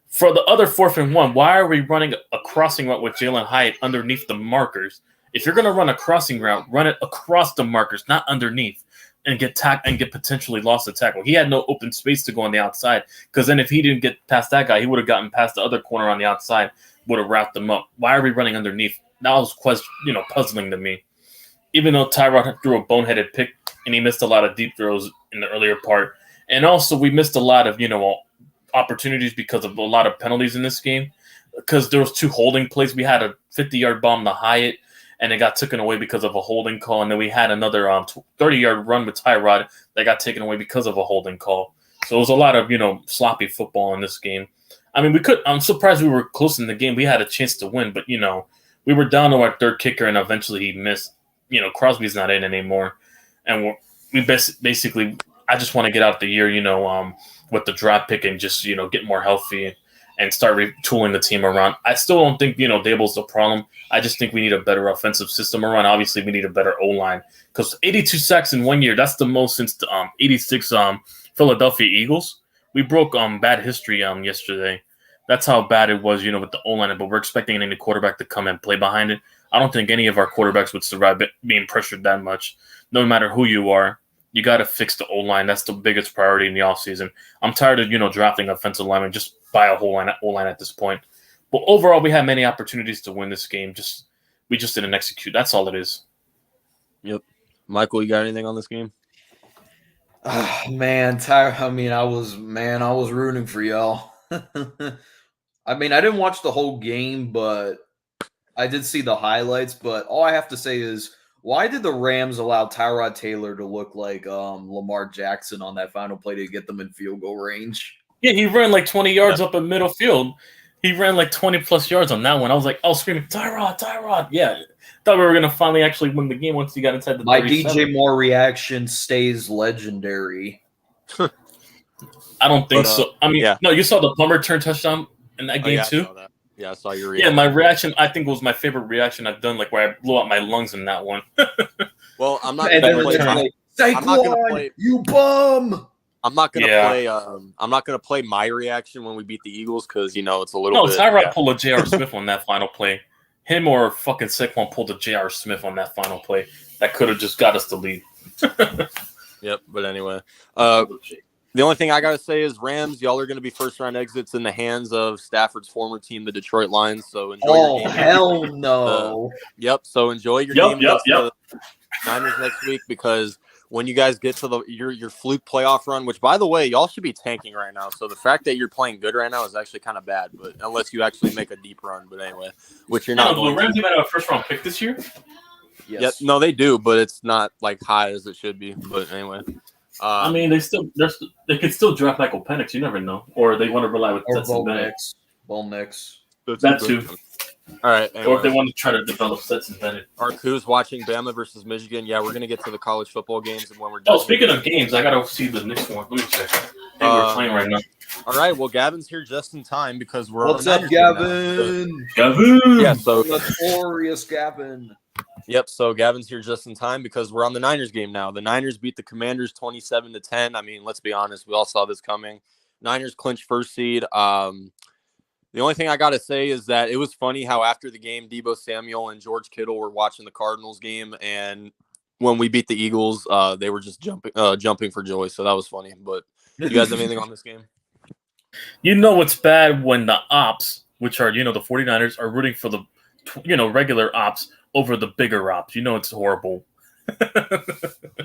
Speaker 4: For the other 4th and 1, why are we running a crossing route with Jalen Hyatt underneath the markers? If you're going to run a crossing route, run it across the markers, not underneath, and get potentially lost the tackle. He had no open space to go on the outside because then if he didn't get past that guy, he would have gotten past the other corner on the outside, would have wrapped them up. Why are we running underneath? That was puzzling to me. Even though Tyrod threw a boneheaded pick and he missed a lot of deep throws in the earlier part, and also we missed a lot of opportunities because of a lot of penalties in this game. Because there was 2 holding plays, we had a 50-yard bomb to Hyatt, and it got taken away because of a holding call, and then we had another 30-yard run with Tyrod that got taken away because of a holding call. So it was a lot of sloppy football in this game. I mean, I'm surprised we were close in the game. We had a chance to win, but we were down to our third kicker, and eventually he missed. Crosby's not in anymore, and we basically. I just want to get out the year, with the draft pick and just get more healthy and start retooling the team around. I still don't think Dable's the problem. I just think we need a better offensive system around. Obviously, we need a better O-line because 82 sacks in 1 year. That's the most since the 86 Philadelphia Eagles. We broke bad history yesterday. That's how bad it was, with the O-line. But we're expecting any quarterback to come and play behind it. I don't think any of our quarterbacks would survive being pressured that much, no matter who you are. You got to fix the O-line. That's the biggest priority in the offseason. I'm tired of, drafting offensive linemen. Just buy a whole O-line at this point. But overall, we had many opportunities to win this game. We just didn't execute. That's all it is.
Speaker 3: Yep. Michael, you got anything on this game?
Speaker 5: Man, I was rooting for y'all. I mean, I didn't watch the whole game, but I did see the highlights. But all I have to say is, why did the Rams allow Tyrod Taylor to look like Lamar Jackson on that final play to get them in field goal range?
Speaker 4: Yeah, he ran like 20 yards up in middle field. He ran like 20-plus yards on that one. I was like, screaming, Tyrod. Yeah, thought we were going to finally actually win the game once he got inside the 37.
Speaker 5: My DJ Moore reaction stays legendary.
Speaker 4: I don't think so. I mean, No, you saw the punt return touchdown in that game too?
Speaker 3: I saw that. Yeah, I saw your reaction.
Speaker 4: Yeah, my reaction, I think, was my favorite reaction I've done, like where I blew out my lungs in that one.
Speaker 3: Well, I'm not going to play.
Speaker 5: You bum!
Speaker 3: I'm not going to play. I'm not going to play my reaction when we beat the Eagles because it's a little.
Speaker 4: No, Tyrod pulled a J.R. Smith on that final play. Him or fucking Saquon pulled a J.R. Smith on that final play. That could have just got us the lead.
Speaker 3: Yep, but anyway, the only thing I got to say is Rams, y'all are going to be first-round exits in the hands of Stafford's former team, the Detroit Lions. So enjoy your game.
Speaker 5: Hell no.
Speaker 3: So enjoy your game against the Niners next week because when you guys get to your fluke playoff run, which, by the way, y'all should be tanking right now. So the fact that you're playing good right now is actually kind of bad, but unless you actually make a deep run. But anyway, which you're not
Speaker 4: going to. The Rams even have a first-round pick this year?
Speaker 5: Yes.
Speaker 3: Yep, no, they do, but it's not like high as it should be. But anyway.
Speaker 4: I mean, they could still draft Michael Penix. You never know, or they want to rely with
Speaker 5: Bo Nix.
Speaker 4: That too.
Speaker 3: All right. Anyway.
Speaker 4: Or if they want to try to develop Stetson Bennett.
Speaker 3: Who's watching Bama versus Michigan? Yeah, we're gonna get to the college football games, and when we're done.
Speaker 4: Oh, speaking of games, I gotta see the next one. Let me check. We're playing right now.
Speaker 3: All right. Well, Gavin's here just in time because we're.
Speaker 5: What's up, Gavin?
Speaker 4: Gavin.
Speaker 3: Yeah. So
Speaker 5: notorious Gavin.
Speaker 3: Yep. So Gavin's here just in time because we're on the Niners game now. The Niners beat the Commanders 27-10. I mean, let's be honest. We all saw this coming. Niners clinch first seed. The only thing I got to say is that it was funny how after the game, Deebo Samuel and George Kittle were watching the Cardinals game. And when we beat the Eagles, they were just jumping for joy. So that was funny. But you guys have anything on this game?
Speaker 4: You know what's bad when the ops, which are, the 49ers, are rooting for the, regular ops over the bigger ops. It's horrible.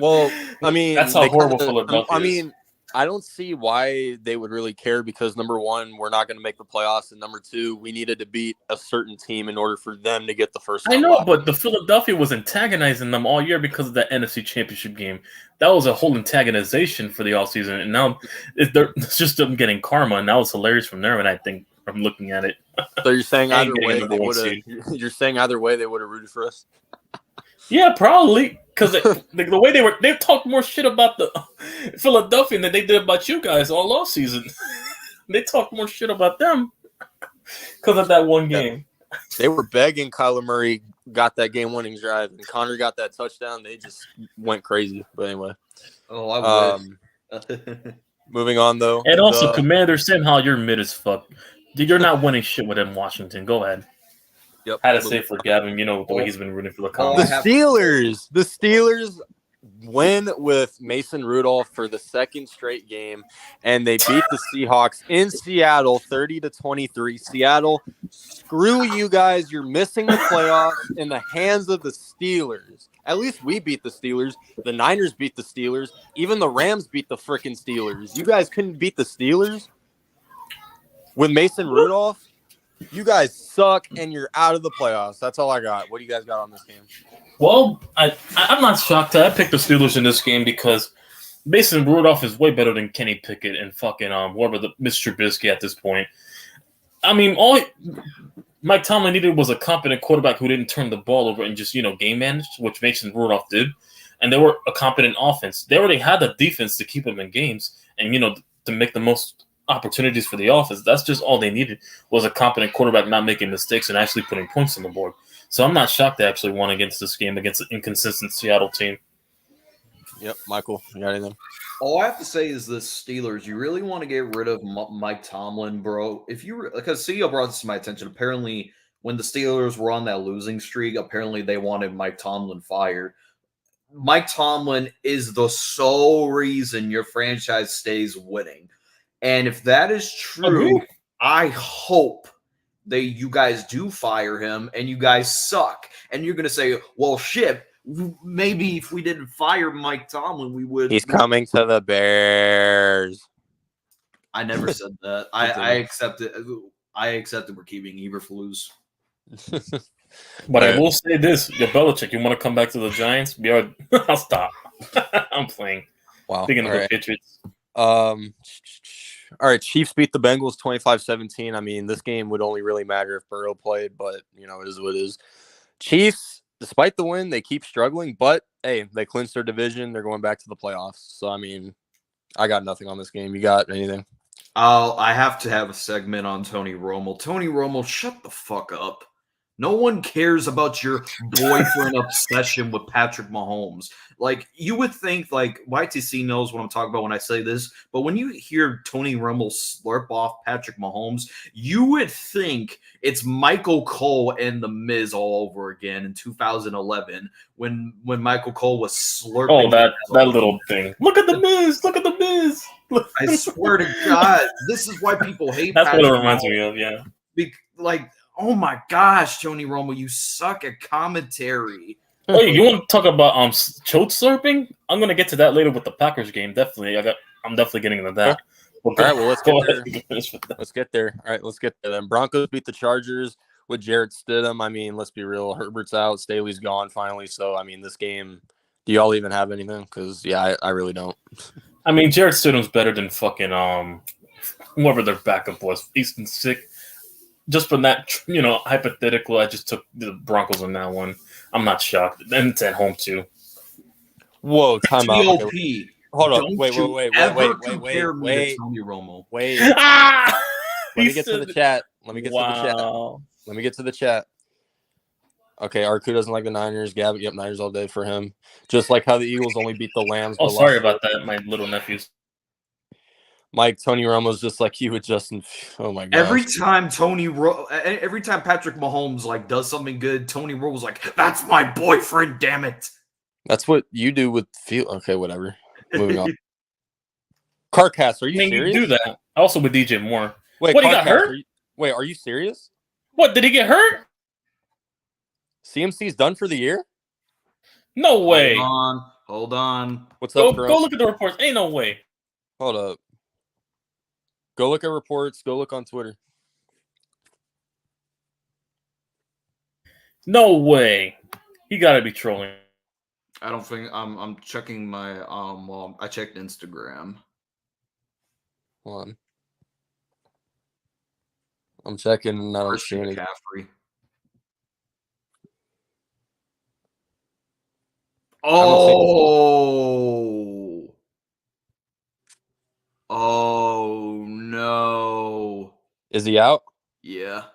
Speaker 3: Well, I mean,
Speaker 4: that's how horrible Philadelphia is.
Speaker 3: I mean, I don't see why they would really care because, number one, we're not going to make the playoffs. And number two, we needed to beat a certain team in order for them to get the first round.
Speaker 4: I know, but the Philadelphia was antagonizing them all year because of that NFC Championship game. That was a whole antagonization for the offseason. And now it's just them getting karma. And that was hilarious from there when I think I'm looking at it.
Speaker 3: So you're saying either way they would have rooted for us?
Speaker 4: Yeah, probably. Because the way they talked more shit about the Philadelphia than they did about you guys all off season. They talked more shit about them because of that one game.
Speaker 3: They were begging Kyler Murray got that game-winning drive, and Connor got that touchdown. They just went crazy. But anyway.
Speaker 5: I wish.
Speaker 3: Moving on, though.
Speaker 4: And also, Commander Simhal, you're mid as fuck. You're not winning shit with him, Washington. Go ahead.
Speaker 3: Yep.
Speaker 4: Had to say for Gavin, the way he's been rooting for the
Speaker 3: Cowboys. The Steelers win with Mason Rudolph for the second straight game, and they beat the Seahawks in Seattle 30-23. Seattle, screw you guys. You're missing the playoffs in the hands of the Steelers. At least we beat the Steelers. The Niners beat the Steelers. Even the Rams beat the freaking Steelers. You guys couldn't beat the Steelers with Mason Rudolph? You guys suck, and you're out of the playoffs. That's all I got. What do you guys got on this game?
Speaker 4: Well, I'm not shocked. I picked the Steelers in this game because Mason Rudolph is way better than Kenny Pickett and fucking whoever the Mr. Trubisky at this point. I mean, all Mike Tomlin needed was a competent quarterback who didn't turn the ball over and just game managed, which Mason Rudolph did, and they were a competent offense. They already had the defense to keep them in games, and to make the most opportunities for the offense. That's just all they needed was a competent quarterback not making mistakes and actually putting points on the board. So I'm not shocked they actually won against this game against an inconsistent Seattle team.
Speaker 3: Yep, Michael, you got anything?
Speaker 5: All I have to say is this: Steelers. You really want to get rid of Mike Tomlin, bro? Because CEO brought this to my attention. Apparently, when the Steelers were on that losing streak, apparently they wanted Mike Tomlin fired. Mike Tomlin is the sole reason your franchise stays winning, and if that is true, I hope you guys do fire him and you guys suck, and you're gonna say, "Well, shit." Maybe if we didn't fire Mike Tomlin, we would.
Speaker 3: He's coming to the Bears.
Speaker 5: I never said that. I accept it. I accepted we're keeping Eberflus.
Speaker 4: But I will say this: Yo, Belichick, you want to come back to the Giants? I'll stop. I'm playing.
Speaker 3: Wow.
Speaker 4: Speaking of the Patriots.
Speaker 3: All right, Chiefs beat the Bengals 25-17. I mean, this game would only really matter if Burrow played, but it is what it is. Chiefs, despite the win, they keep struggling, but hey, they clinched their division. They're going back to the playoffs. So, I mean, I got nothing on this game. You got anything?
Speaker 5: I have to have a segment on Tony Romo. Tony Romo, shut the fuck up. No one cares about your boyfriend obsession with Patrick Mahomes. Like, you would think, like, YTC knows what I'm talking about when I say this, but when you hear Tony Romo slurp off Patrick Mahomes, you would think it's Michael Cole and The Miz all over again in 2011 when Michael Cole was slurping.
Speaker 4: Oh, that little thing. Look at The Miz! Look at The Miz!
Speaker 5: I swear to God, this is why people hate
Speaker 4: That's
Speaker 5: Patrick
Speaker 4: what it reminds
Speaker 5: Mahomes.
Speaker 4: me of, yeah.
Speaker 5: Oh my gosh, Tony Romo, you suck at commentary.
Speaker 4: Oh, you want to talk about choke slurping? I'm going to get to that later with the Packers game. Definitely, I'm definitely getting into that.
Speaker 3: All right, well, let's get there. Let's get there. All right, let's get there then. Broncos beat the Chargers with Jarrett Stidham. I mean, let's be real. Herbert's out. Staley's gone finally. So, I mean, this game, do y'all even have anything? Because, yeah, I really don't.
Speaker 4: I mean, Jarrett Stidham's better than fucking whoever their backup was. Easton Sick. Just from that, hypothetical, I just took the Broncos on that one. I'm not shocked. And it's at home, too.
Speaker 3: Whoa, time out.
Speaker 5: Okay.
Speaker 3: Hold on. Wait.
Speaker 5: Compare me to Tony Romo.
Speaker 3: Wait. Let me get to the chat. Let me get to the chat. Okay, Arku doesn't like the Niners. Gab, yep, Niners all day for him. Just like how the Eagles only beat the Lambs.
Speaker 4: Oh, sorry about that, my little nephews.
Speaker 3: Mike, Tony Romo's just like you with Justin. Oh my god!
Speaker 5: Every time Patrick Mahomes does something good, Tony Romo's like, "That's my boyfriend, damn it."
Speaker 3: That's what you do with feel. Okay, whatever. Moving on. Carcast, are you serious?
Speaker 4: You do that. Also with DJ Moore.
Speaker 3: Wait,
Speaker 4: what? He got hurt?
Speaker 3: Are you serious?
Speaker 4: What? Did he get hurt?
Speaker 3: CMC's done for the year?
Speaker 4: No way.
Speaker 5: Hold on.
Speaker 3: What's up, bro?
Speaker 4: Go look at the reports. Ain't no way.
Speaker 3: Hold up. Go look at reports. Go look on Twitter.
Speaker 4: No way. He got to be trolling.
Speaker 5: I don't think I'm checking my I checked Instagram.
Speaker 3: Hold on. I'm checking and I don't see any.
Speaker 5: McCaffrey. Oh no.
Speaker 3: Is he out?
Speaker 5: Yeah.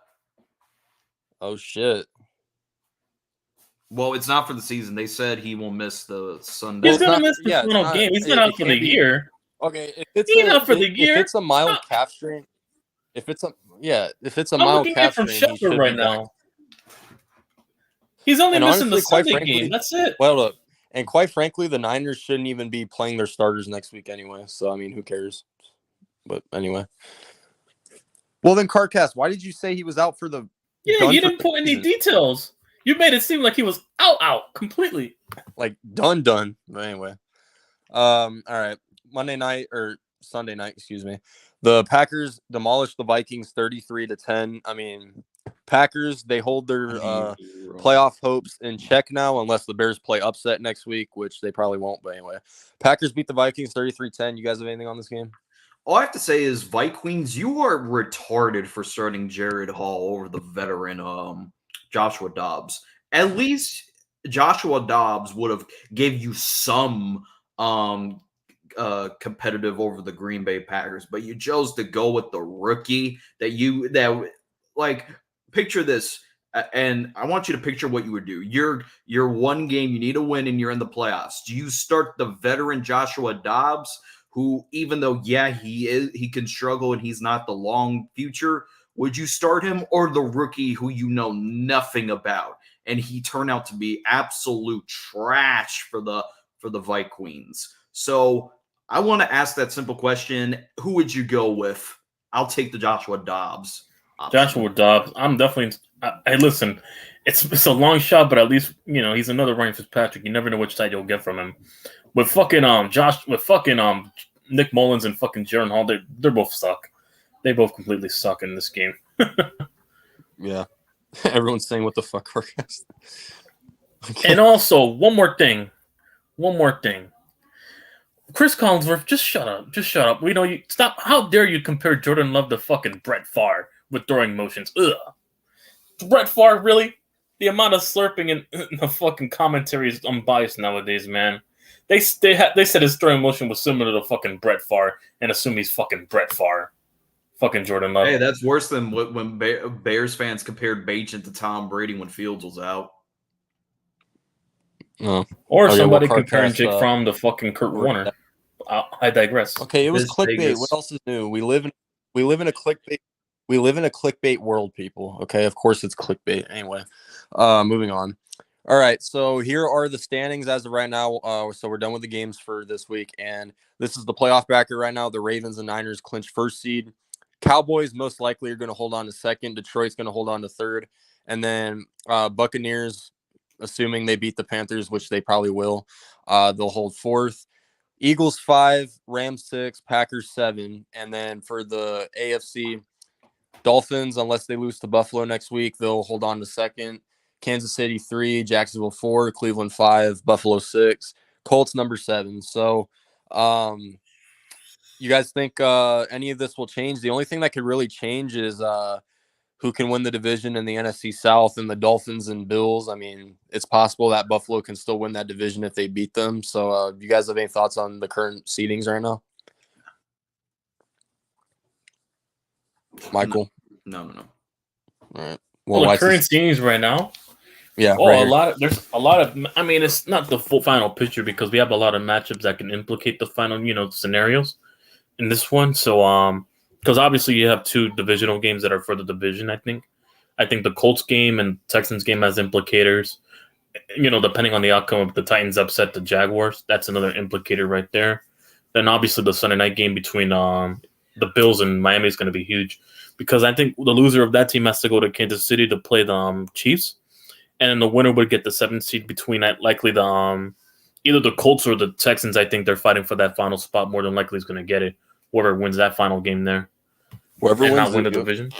Speaker 3: Oh shit.
Speaker 5: Well, it's not for the season. They said he will miss the Sunday.
Speaker 4: He's gonna miss the final game. He's not out for the year.
Speaker 3: Okay,
Speaker 4: he's out for the year.
Speaker 3: If it's a mild calf strain, if it's a mild calf strain, he should
Speaker 4: right now. He's only missing the Sunday game. That's it.
Speaker 3: Well, look, and quite frankly, the Niners shouldn't even be playing their starters next week anyway. So I mean, who cares? But anyway. Well, then, Carcast, why did you say he was out for the?
Speaker 4: Yeah, you didn't put any details. You made it seem like he was out completely.
Speaker 3: Like done. But anyway. All right. Sunday night, excuse me. The Packers demolished the Vikings 33-10. I mean, Packers, they hold their playoff hopes in check now unless the Bears play upset next week, which they probably won't. But anyway, Packers beat the Vikings 33-10. You guys have anything on this game?
Speaker 5: All I have to say is, Vikings, you are retarded for starting Jared Hall over the veteran Joshua Dobbs. At least Joshua Dobbs would have gave you some competitive over the Green Bay Packers, but you chose to go with the rookie that like picture this. And I want you to picture what you would do. You're one game, you need to win, and you're in the playoffs. Do you start the veteran Joshua Dobbs, who, even though he can struggle and he's not the long future, would you start him, or the rookie who you know nothing about and he turned out to be absolute trash for the Vikings? So I want to ask that simple question: who would you go with? I'll take the Joshua Dobbs option.
Speaker 4: Joshua Dobbs. I'm definitely. Hey, listen, it's a long shot, but at least he's another Ryan Fitzpatrick. You never know which side you'll get from him. With fucking Nick Mullins and fucking Jaron Hall, they're both suck. They both completely suck in this game.
Speaker 3: Yeah, everyone's saying what the fuck, Carcass.
Speaker 4: And also, one more thing. Chris Collinsworth, just shut up. We know you stop. How dare you compare Jordan Love to fucking Brett Favre with throwing motions? Ugh. Brett Favre, really? The amount of slurping in the fucking commentary is unbiased nowadays, man. They said his throwing motion was similar to fucking Brett Favre and assume he's fucking Brett Favre. Fucking Jordan Love.
Speaker 5: Hey, that's worse than when Bears fans compared Bagent to Tom Brady when Fields was out.
Speaker 4: Or somebody comparing Jake Fromm to fucking Kurt Warner. I digress.
Speaker 3: Okay, it was clickbait.
Speaker 5: Vegas.
Speaker 3: What else is new? We live in a clickbait world, people. Okay, of course it's clickbait. Anyway, moving on. All right, so here are the standings as of right now. So we're done with the games for this week, and this is the playoff bracket right now. The Ravens and Niners clinch first seed. Cowboys most likely are going to hold on to second. Detroit's going to hold on to third, and then Buccaneers, assuming they beat the Panthers, which they probably will, they'll hold fourth. Eagles 5, Rams 6, Packers 7, and then for the AFC, Dolphins, unless they lose to Buffalo next week, they'll hold on to second. Kansas City 3, Jacksonville 4, Cleveland 5, Buffalo 6, Colts number 7. So, you guys think any of this will change? The only thing that could really change is who can win the division in the NFC South, and the Dolphins and Bills. I mean, it's possible that Buffalo can still win that division if they beat them. So, do you guys have any thoughts on the current seedings right now? Michael?
Speaker 5: No.
Speaker 3: All right.
Speaker 4: Well, the current seedings right now?
Speaker 3: Yeah.
Speaker 4: Well, there's a lot of. I mean, it's not the full final picture because we have a lot of matchups that can implicate the final, scenarios in this one. So, because obviously you have two divisional games that are for the division. I think the Colts game and Texans game has implicators. Depending on the outcome, if the Titans upset the Jaguars, that's another implicator right there. Then obviously the Sunday night game between the Bills and Miami is going to be huge because I think the loser of that team has to go to Kansas City to play the Chiefs. And then the winner would get the 7th seed between likely the either the Colts or the Texans. I think they're fighting for that final spot. More than likely is going to get it. Whoever wins that final game there.
Speaker 3: Whoever wins
Speaker 4: not win the division.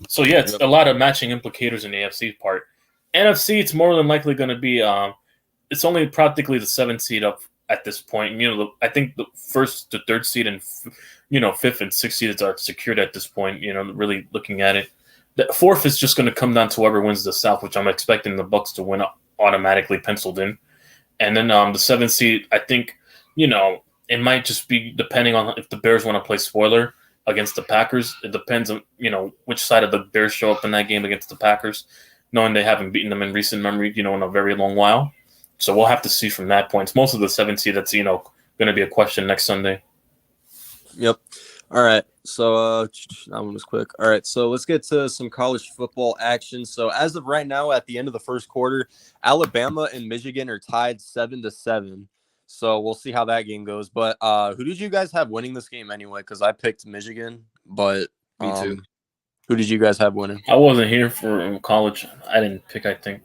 Speaker 4: So, yeah, it's a lot of matching implicators in the AFC part. NFC, it's more than likely going to be it's only practically the 7th seed up at this point. I think the 1st to 3rd seed and 5th and 6th seeds are secured at this point, really looking at it. The 4th is just going to come down to whoever wins the South, which I'm expecting the Bucs to win automatically penciled in. And then the 7th seed, I think, it might just be depending on if the Bears want to play spoiler against the Packers. It depends on, which side of the Bears show up in that game against the Packers, knowing they haven't beaten them in recent memory, in a very long while. So we'll have to see from that point. It's most of the 7th seed that's, going to be a question next Sunday.
Speaker 3: Yep. All right. So that one was quick. All right. So let's get to some college football action. So as of right now, at the end of the first quarter, Alabama and Michigan are tied 7-7. So we'll see how that game goes. But who did you guys have winning this game anyway? Because I picked Michigan, but
Speaker 5: me too.
Speaker 3: Who did you guys have winning?
Speaker 4: I wasn't here for college. I didn't pick, I think.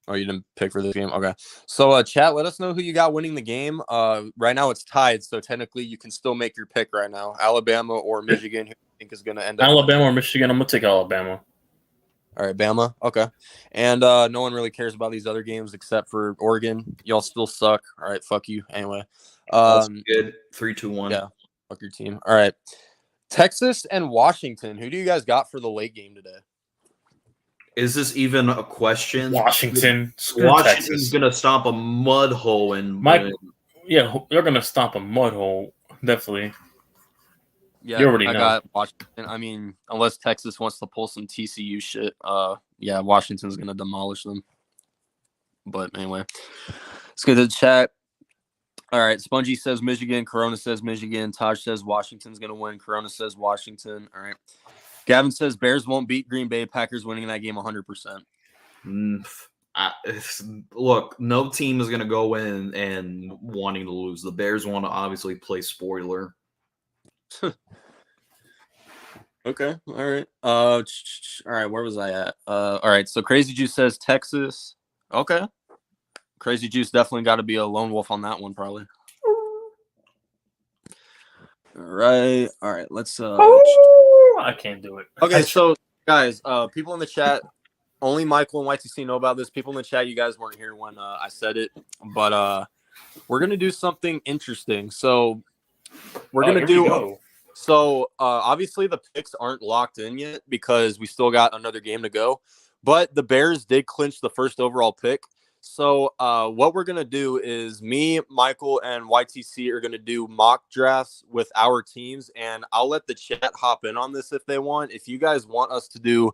Speaker 3: Oh, you didn't pick for this game? Okay. So, chat, let us know who you got winning the game. Right now it's tied, so technically you can still make your pick right now. Alabama or Michigan, who you think is going to end up?
Speaker 4: Alabama or Michigan? I'm going to take Alabama.
Speaker 3: All right, Bama. Okay. And no one really cares about these other games except for Oregon. Y'all still suck. All right, fuck you. Anyway.
Speaker 5: That's good. 3-2-1.
Speaker 3: Yeah. Fuck your team. All right. Texas and Washington. Who do you guys got for the late game today?
Speaker 5: Is this even a question?
Speaker 4: Washington. Screw
Speaker 5: Washington's
Speaker 4: Texas.
Speaker 5: gonna stomp a mud hole in.
Speaker 4: Yeah, they're gonna stomp a mud hole. Definitely.
Speaker 3: Yeah,
Speaker 4: You already
Speaker 3: I
Speaker 4: know.
Speaker 3: got Washington. I mean, unless Texas wants to pull some TCU shit, yeah, Washington's gonna demolish them. But anyway, let's get to the chat. All right, Spongy says Michigan. Corona says Michigan. Taj says Washington's gonna win. Corona says Washington. All right. Gavin says Bears won't beat Green Bay. Packers winning that game 100%.
Speaker 5: Look, no team is going to go in and wanting to lose. The Bears want to obviously play spoiler.
Speaker 3: Okay. All right. All right. Where was I at? All right. So Crazy Juice says Texas. Okay. Crazy Juice definitely got to be a lone wolf on that one, probably. All right. All right. Let's.
Speaker 4: I can't do it.
Speaker 3: Okay. So guys, people in the chat. Only Michael and YTC know about this. People in the chat, you guys weren't here when I said it, but we're gonna do something interesting. So we're gonna do. So obviously the picks aren't locked in yet because we still got another game to go. But the Bears did clinch the first overall pick. So what we're gonna do is me, Michael, and YTC are gonna do mock drafts with our teams, and I'll let the chat hop in on this if they want. If you guys want us to do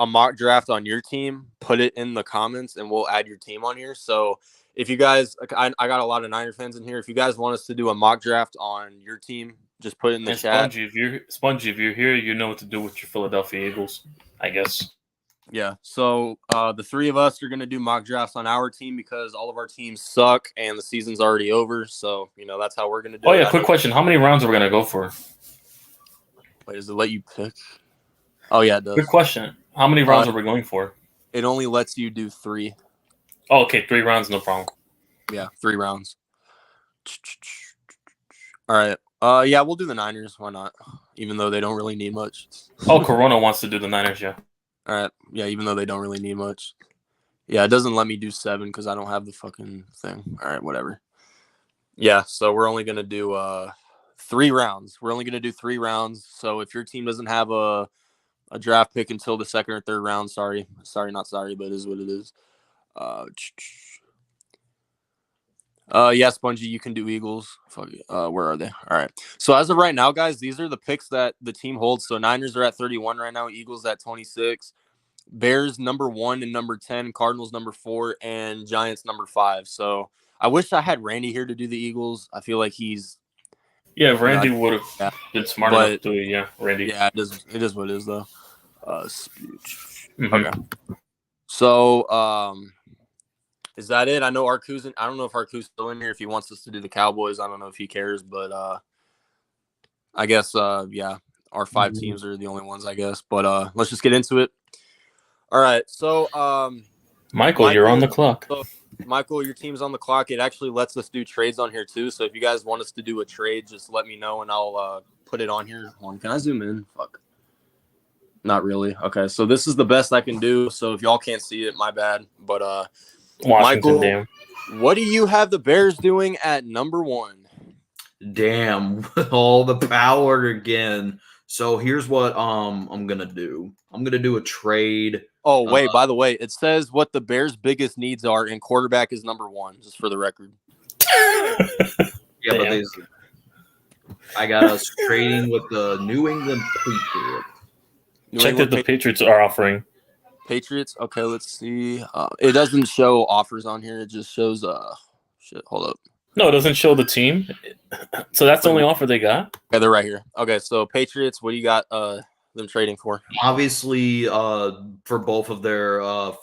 Speaker 3: a mock draft on your team, put it in the comments and we'll add your team on here. So if you guys, I got a lot of Niner fans in here. If you guys want us to do a mock draft on your team, just put it in the chat.
Speaker 4: Spongy, if you're here, you know what to do with your Philadelphia Eagles, I guess.
Speaker 3: Yeah. So the three of us are going to do mock drafts on our team because all of our teams suck and the season's already over. So, that's how we're going to do it.
Speaker 4: Oh, yeah. Quick question. How many rounds are we going to go for?
Speaker 3: Wait, does it let you pick? Oh, yeah, it does.
Speaker 4: Good question. How many rounds are we going for?
Speaker 3: It only lets you do 3.
Speaker 4: Oh, okay. 3 rounds, no problem.
Speaker 3: Yeah, 3 rounds. All right. Yeah, we'll do the Niners. Why not? Even though they don't really need much.
Speaker 4: Oh, Corona wants to do the Niners, yeah.
Speaker 3: All right. Yeah, even though they don't really need much. Yeah, it doesn't let me do 7 because I don't have the fucking thing. All right, whatever. Yeah, so we're only going to do 3 rounds. We're only going to do 3 rounds. So if your team doesn't have a draft pick until the 2nd or 3rd round, sorry, not sorry, but it is what it is. Yeah, Spongy, you can do Eagles. Fuck it. Where are they? All right. So as of right now, guys, these are the picks that the team holds. So Niners are at 31 right now. Eagles at 26. Bears number 1 and number 10. Cardinals number 4 and Giants number 5. So I wish I had Randy here to do the Eagles. I feel like he's.
Speaker 4: Yeah, Randy would have been smart enough to do it. Yeah, Randy.
Speaker 3: Yeah, it is what it is though. Okay. So is that it? I know Arku's I don't know if Arku's still in here if he wants us to do the Cowboys. I don't know if he cares, but I guess yeah, our 5 teams are the only ones, I guess. But let's just get into it. All right. So
Speaker 4: Michael, you're on the clock.
Speaker 3: So, Michael, your team's on the clock. It actually lets us do trades on here too. So if you guys want us to do a trade, just let me know and I'll put it on here. Can I zoom in? Fuck. Not really. Okay, so this is the best I can do. So if y'all can't see it, my bad. But Michael, damn. What do you have the Bears doing at number 1?
Speaker 5: Damn, all the power again. So here's what I'm gonna do. I'm gonna do a trade.
Speaker 3: Oh wait, by the way, it says what the Bears' biggest needs are, and quarterback is number 1, just for the record.
Speaker 5: Yeah, but I got us trading with the New England Patriots.
Speaker 4: Check that the Patriots are offering.
Speaker 3: Patriots? Okay, let's see. It doesn't show offers on here. It just shows shit, hold up.
Speaker 4: No, it doesn't show the team. So that's the only offer they got?
Speaker 3: Okay, they're right here. Okay, so Patriots, what do you got them trading for?
Speaker 5: Obviously, for both of their the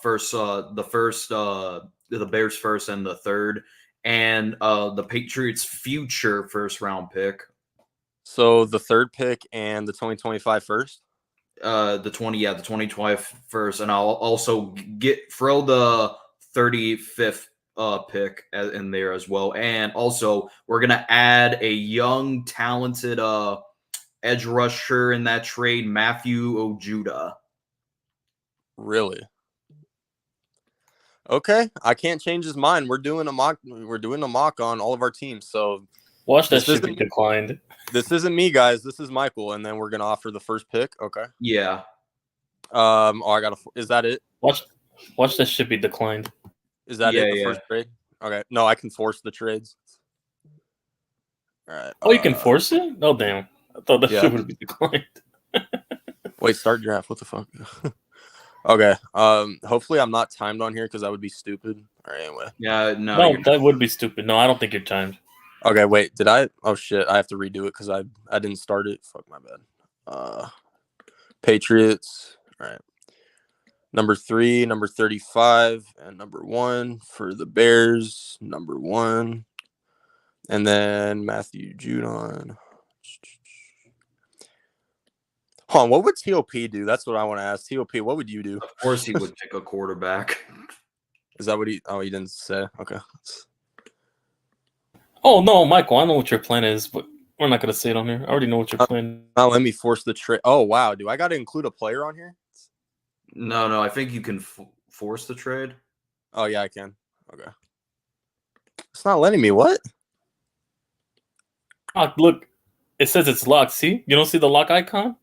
Speaker 5: Bears first and the third, and the Patriots' future first round pick.
Speaker 3: So the 3rd pick and the 2025 first?
Speaker 5: The 2025 first, and I'll also throw the 35th pick in there as well. And also, we're gonna add a young, talented edge rusher in that trade, Matthew Ojuda.
Speaker 3: Really? Okay, I can't change his mind. We're doing a mock on all of our teams. So
Speaker 4: Watch that
Speaker 3: This
Speaker 4: shit be
Speaker 3: isn't
Speaker 4: declined.
Speaker 3: this isn't me, guys. This is Michael, and then we're gonna offer the first pick. Okay.
Speaker 5: Yeah.
Speaker 3: Oh, I gotta. Is that it?
Speaker 4: Watch that shit be declined.
Speaker 3: Is that it? The first trade? Okay. No, I can force the trades. All right.
Speaker 4: Oh, you can force it? Oh, damn. I thought that
Speaker 3: Yeah.
Speaker 4: shit would be declined.
Speaker 3: Wait, start draft. What the fuck? Okay. Hopefully I'm not timed on here because that would be stupid. All right. Anyway.
Speaker 5: Yeah. No.
Speaker 4: No, that would be stupid. No, I don't think you're timed.
Speaker 3: Okay. Wait. Did I? Oh shit! I have to redo it because I didn't start it. Fuck my bad. Patriots. All right. Number 3, number 35, and number 1 for the Bears. Number 1, and then Matthew Judon. Hold on, what would TOP do? That's what I want to ask. TOP, what would you do?
Speaker 5: Of course, he would pick a quarterback.
Speaker 3: Is that what he? Oh, he didn't say. Okay.
Speaker 4: Oh, no, Michael, I know what your plan is, but we're not going to say it on here. I already know what your plan is.
Speaker 3: Now let me force the trade. Oh wow, do I got to include a player on here?
Speaker 5: No. I think you can force the trade.
Speaker 3: Oh yeah, I can. Okay. It's not letting me. What?
Speaker 4: Oh, look, it says it's locked. See? You don't see the lock icon?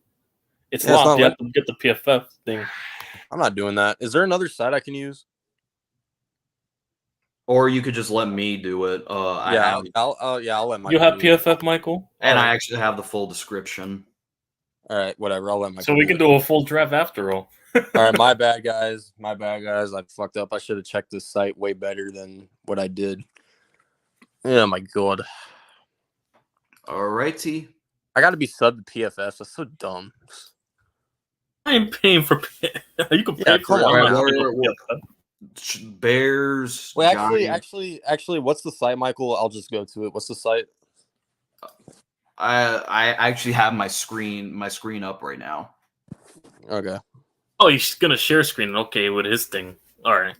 Speaker 4: It's
Speaker 3: Yeah, it's
Speaker 4: locked.
Speaker 3: not
Speaker 4: You have to get the PFF thing.
Speaker 3: I'm not doing that. Is there another site I can use?
Speaker 5: Or you could just let me do it.
Speaker 3: I'll let Michael.
Speaker 4: You have
Speaker 3: do it.
Speaker 4: PFF, Michael?
Speaker 5: And
Speaker 3: All
Speaker 5: I
Speaker 3: right.
Speaker 5: actually have the full description.
Speaker 3: All right, whatever. I'll let Michael.
Speaker 4: So we can do a full draft after all.
Speaker 3: All right, my bad, guys. My bad, guys. I fucked up. I should have checked this site way better than what I did. Oh my god.
Speaker 5: Alrighty.
Speaker 3: I got to be subbed to PFF. That's so dumb.
Speaker 4: I ain't paying for you can pay
Speaker 3: Yeah,
Speaker 4: for
Speaker 3: come
Speaker 4: it.
Speaker 3: on.
Speaker 4: I'm not
Speaker 5: Right,
Speaker 4: paying
Speaker 5: well,
Speaker 4: for PFF.
Speaker 5: Bears.
Speaker 3: Wait,
Speaker 5: Giants.
Speaker 3: actually, what's the site, Michael? I'll just go to it. What's the site?
Speaker 5: I actually have my screen up right now.
Speaker 3: Okay.
Speaker 4: Oh, he's gonna share screen. Okay, with his thing. All right.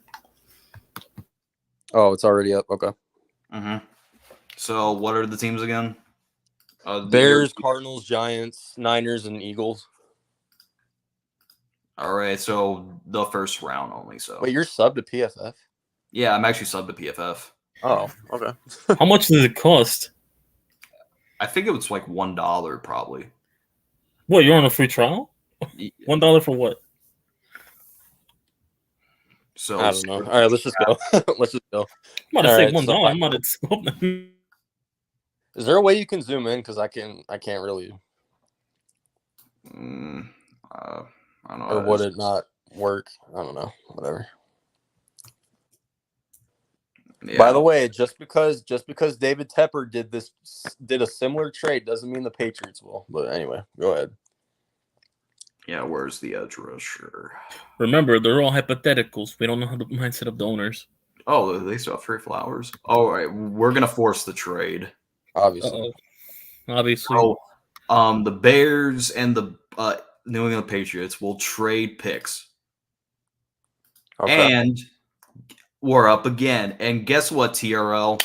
Speaker 3: Oh, it's already up. Okay.
Speaker 5: Mm-hmm. So what are the teams again?
Speaker 3: Bears, Cardinals, Giants, Niners, and Eagles.
Speaker 5: All right, so the first round only. So
Speaker 3: Wait, you're subbed to PFF?
Speaker 5: yeah, I'm actually subbed to PFF.
Speaker 3: Oh, okay.
Speaker 4: How much does it cost?
Speaker 5: I think it was like $1 probably.
Speaker 4: What, you're on a free trial? $1 for what?
Speaker 5: So
Speaker 3: I don't know. All right, let's just go. Let's just go.
Speaker 4: I'm about to
Speaker 3: All
Speaker 4: say
Speaker 3: right,
Speaker 4: $1.
Speaker 3: so
Speaker 4: I'm about to.
Speaker 3: Is there a way you can zoom in? Because I can't really.
Speaker 5: I don't know.
Speaker 3: Or would it not work? I don't know. Whatever.
Speaker 5: Yeah.
Speaker 3: By the way, just because David Tepper did a similar trade doesn't mean the Patriots will. But anyway, go ahead.
Speaker 5: Yeah, where's the edge rusher?
Speaker 4: Remember, they're all hypotheticals. We don't know how the mindset of the owners.
Speaker 5: Oh, they still have free flowers. All right, we're gonna force the trade.
Speaker 3: Obviously.
Speaker 4: Uh-oh. Obviously.
Speaker 5: Oh, the Bears and the New England Patriots will trade picks.
Speaker 3: Okay.
Speaker 5: And we're up again. And guess what, TRL?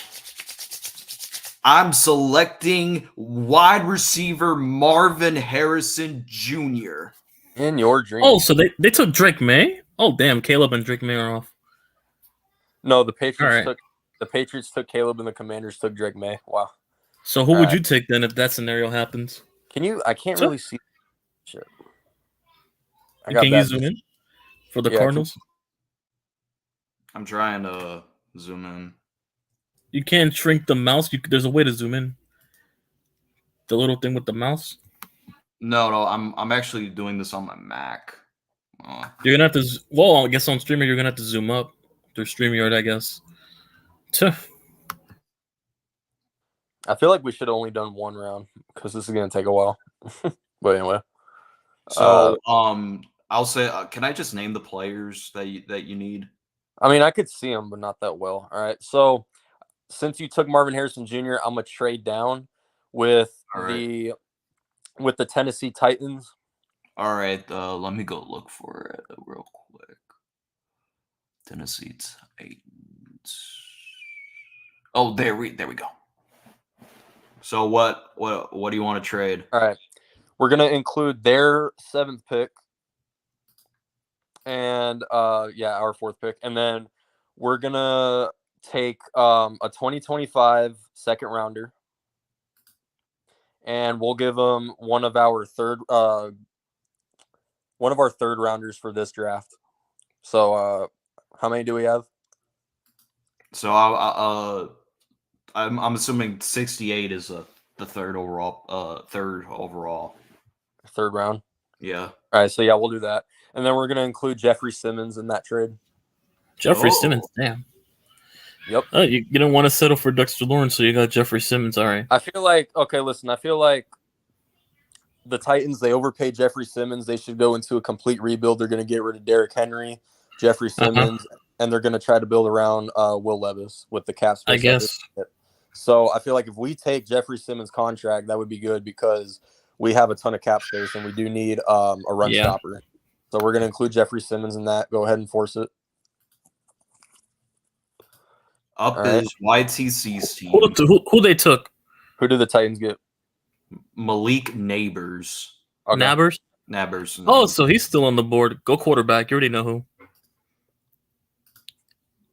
Speaker 5: I'm selecting wide receiver Marvin Harrison Jr.
Speaker 3: In your dream.
Speaker 4: Oh, so they took Drake May? Oh, damn. Caleb and Drake May are off.
Speaker 3: No, the Patriots
Speaker 4: All right.
Speaker 3: took Caleb and the Commanders took Drake May. Wow.
Speaker 4: So who would you take then if that scenario happens?
Speaker 3: I can't really see shit.
Speaker 4: Can you zoom in for the Cardinals?
Speaker 5: I'm trying to zoom in.
Speaker 4: You can't shrink the mouse. There's a way to zoom in. The little thing with the mouse.
Speaker 5: No, I'm actually doing this on my Mac.
Speaker 4: You're gonna have to. Well, I guess on streamer you're gonna have to zoom up through StreamYard, I guess.
Speaker 3: I feel like we should have only done one round because this is gonna take a while. But anyway.
Speaker 5: So I'll say, can I just name the players that you need?
Speaker 3: I mean, I could see them, but not that well. All right. So since you took Marvin Harrison Jr., I'm gonna trade down with the Tennessee Titans.
Speaker 5: All right. Let me go look for it real quick. Tennessee Titans. Oh, there we go. So what do you want to trade?
Speaker 3: All right. We're gonna include their 7th pick. And our 4th pick. And then we're gonna take a 2025 second rounder. and we'll give him one of our third rounders for this draft. So, how many do we have?
Speaker 5: So I'm assuming 68 is the third overall.
Speaker 3: Third round.
Speaker 5: Yeah.
Speaker 3: All right, so yeah, we'll do that, and then we're gonna include Jeffrey Simmons in that trade.
Speaker 4: Jeffrey
Speaker 5: Oh.
Speaker 4: Simmons, damn.
Speaker 3: Yep.
Speaker 4: Oh, you didn't want to settle for Dexter Lawrence, so you got Jeffrey Simmons. All right.
Speaker 3: I feel like the Titans, they overpaid Jeffrey Simmons. They should go into a complete rebuild. They're going to get rid of Derrick Henry, Jeffrey Simmons, and they're going to try to build around Will Levis with the cap space.
Speaker 4: I guess.
Speaker 3: So I feel like if we take Jeffrey Simmons' contract, that would be good because we have a ton of cap space and we do need a run stopper. So we're going to include Jeffrey Simmons in that. Go ahead and force it.
Speaker 5: Up
Speaker 3: All
Speaker 5: is YTC's team.
Speaker 4: Who they took?
Speaker 3: Who did the Titans get?
Speaker 5: Malik Nabers.
Speaker 3: Okay.
Speaker 4: Nabers? Oh, so he's still on the board. Go quarterback. You already know who.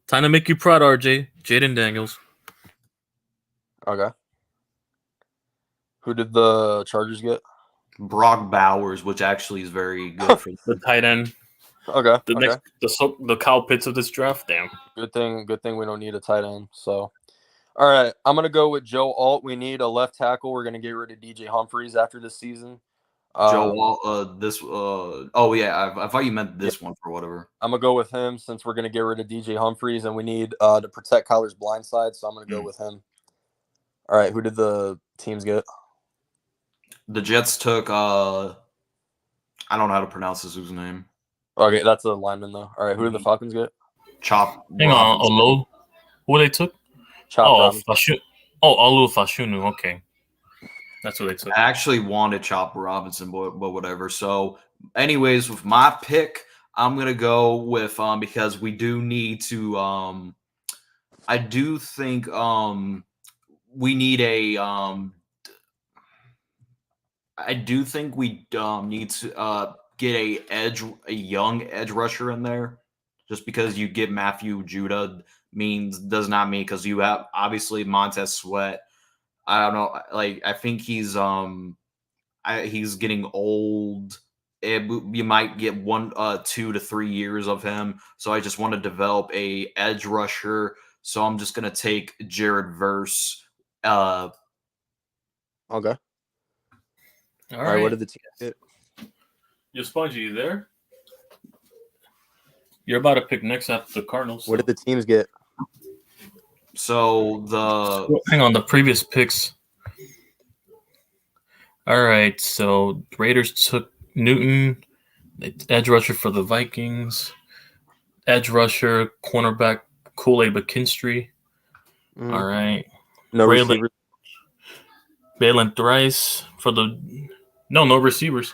Speaker 4: Time to make you proud, RJ. Jaden Daniels.
Speaker 3: Okay. Who did the Chargers get?
Speaker 5: Brock Bowers, which actually is very good for
Speaker 4: the tight end.
Speaker 3: Okay.
Speaker 4: The Kyle Pitts of this draft. Damn.
Speaker 3: Good thing we don't need a tight end. So, all right, I'm gonna go with Joe Alt. We need a left tackle. We're gonna get rid of DJ Humphries after this season.
Speaker 5: Joe Alt. I thought you meant this one for whatever.
Speaker 3: I'm gonna go with him since we're gonna get rid of DJ Humphries and we need to protect Kyler's blind side. So I'm gonna go with him. All right, who did the teams get?
Speaker 5: The Jets took. I don't know how to pronounce this dude's name.
Speaker 3: Okay, that's a lineman though. All right, who did the Falcons get?
Speaker 5: Chop.
Speaker 4: Hang on, Olu. Who they took?
Speaker 3: Chop.
Speaker 4: Olu Fashunu. Okay, that's what they took.
Speaker 5: I actually wanted Chop Robinson, but whatever. So, anyways, with my pick, I'm gonna go with because we do need to. I do think we need a. I do think we need to get a young edge rusher in there. Just because you get Matthew Judah does not mean because you have obviously Montez Sweat. I don't know. Like I think he's getting old. You might get 2 to 3 years of him. So I just want to develop a edge rusher. So I'm just gonna take Jared Verse.
Speaker 3: Okay.
Speaker 4: All right.
Speaker 3: What did the team get?
Speaker 4: Yo, Spongy, you there? You're about to pick next after the Cardinals.
Speaker 3: What did the teams get?
Speaker 5: So
Speaker 4: hang on, the previous picks. All right, so Raiders took Newton, edge rusher for the Vikings, edge rusher, cornerback Kool-Aid McKinstry. All right.
Speaker 3: No receivers.
Speaker 4: Balin Thrice for no receivers.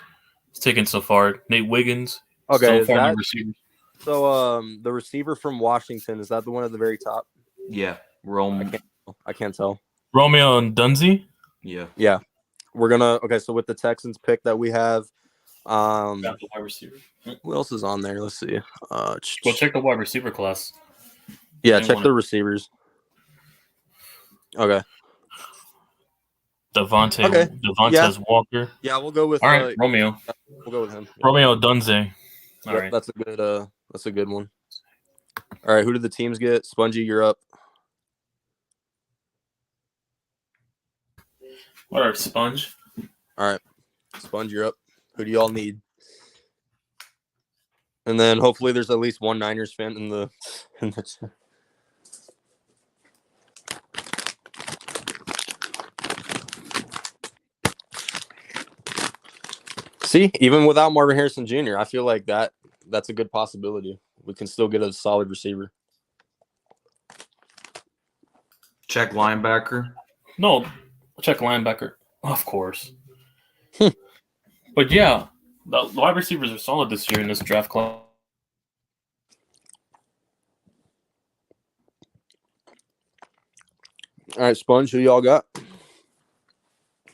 Speaker 4: It's taken so far. Nate Wiggins.
Speaker 3: Okay,
Speaker 4: so far no receivers.
Speaker 3: So the receiver from Washington, is that the one at the very top?
Speaker 5: Yeah,
Speaker 3: I can't tell.
Speaker 4: Romeo and Dunze?
Speaker 3: Yeah. We're gonna so with the Texans pick that we have,
Speaker 4: got the wide receiver.
Speaker 3: Who else is on there? Let's see.
Speaker 4: Well, check the wide receiver class.
Speaker 3: Yeah, check the receivers. Okay.
Speaker 4: Devontae Walker.
Speaker 3: Yeah, we'll go with
Speaker 4: all right, Romeo.
Speaker 3: We'll go with him.
Speaker 4: Romeo Dunze. All right.
Speaker 3: That's a good one. All right, who did the teams get? Spongy, you're up.
Speaker 4: All right, Sponge.
Speaker 3: All right. Sponge, you're up. Who do y'all need? And then hopefully there's at least one Niners fan in the See, even without Marvin Harrison Jr., I feel like that's a good possibility. We can still get a solid receiver.
Speaker 5: Check linebacker.
Speaker 4: No, check linebacker. Of course. But yeah, the wide receivers are solid this year in this draft class.
Speaker 3: All right, Sponge, who y'all got?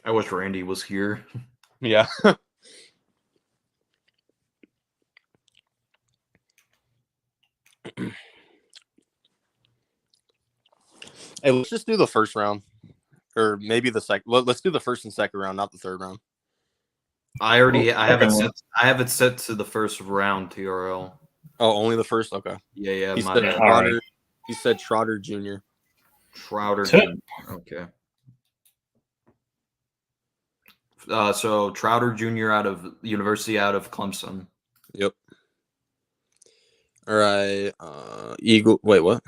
Speaker 5: I wish Randy was here.
Speaker 3: Yeah. Hey, let's just do the first round. or maybe the second. Let's do the first and second round, not the third round.
Speaker 5: I have it set to the first round TRL.
Speaker 3: Oh, only the first. Okay.
Speaker 5: Yeah,
Speaker 3: He
Speaker 5: my
Speaker 3: said
Speaker 5: bad.
Speaker 3: Trotter.
Speaker 4: Alright.
Speaker 3: He said Trotter Jr.
Speaker 5: Trouder.
Speaker 4: Tip.
Speaker 5: Okay. So Trouder Jr. out of Clemson.
Speaker 3: Yep. All right. Eagle. Wait, what?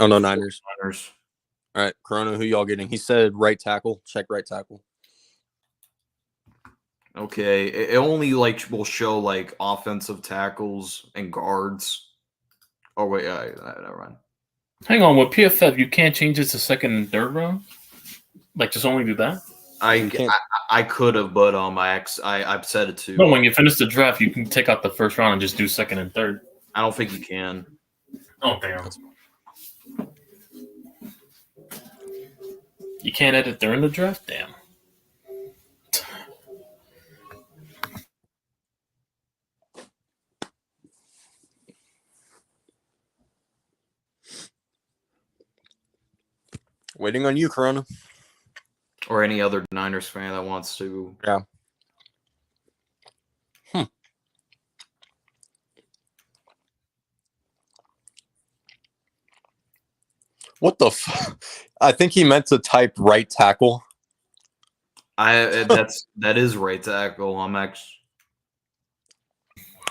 Speaker 3: Oh no, Niners.
Speaker 5: Niners.
Speaker 3: All right, Corona. Who y'all getting? He said right tackle. Check right tackle.
Speaker 5: Okay, it only will show offensive tackles and guards. Oh wait, never mind.
Speaker 4: Hang on, with PFF, you can't change it to second and third round. Just only do that.
Speaker 5: I could have, but I've set it to.
Speaker 4: No, when you finish the draft, you can take out the first round and just do second and third.
Speaker 5: I don't think you can.
Speaker 4: Oh damn! You can't edit during the draft. Damn.
Speaker 3: Waiting on you, Corona.
Speaker 5: Or any other Niners fan that wants to.
Speaker 3: Yeah. What the I think he meant to type right tackle.
Speaker 5: That is right tackle. I'm actually.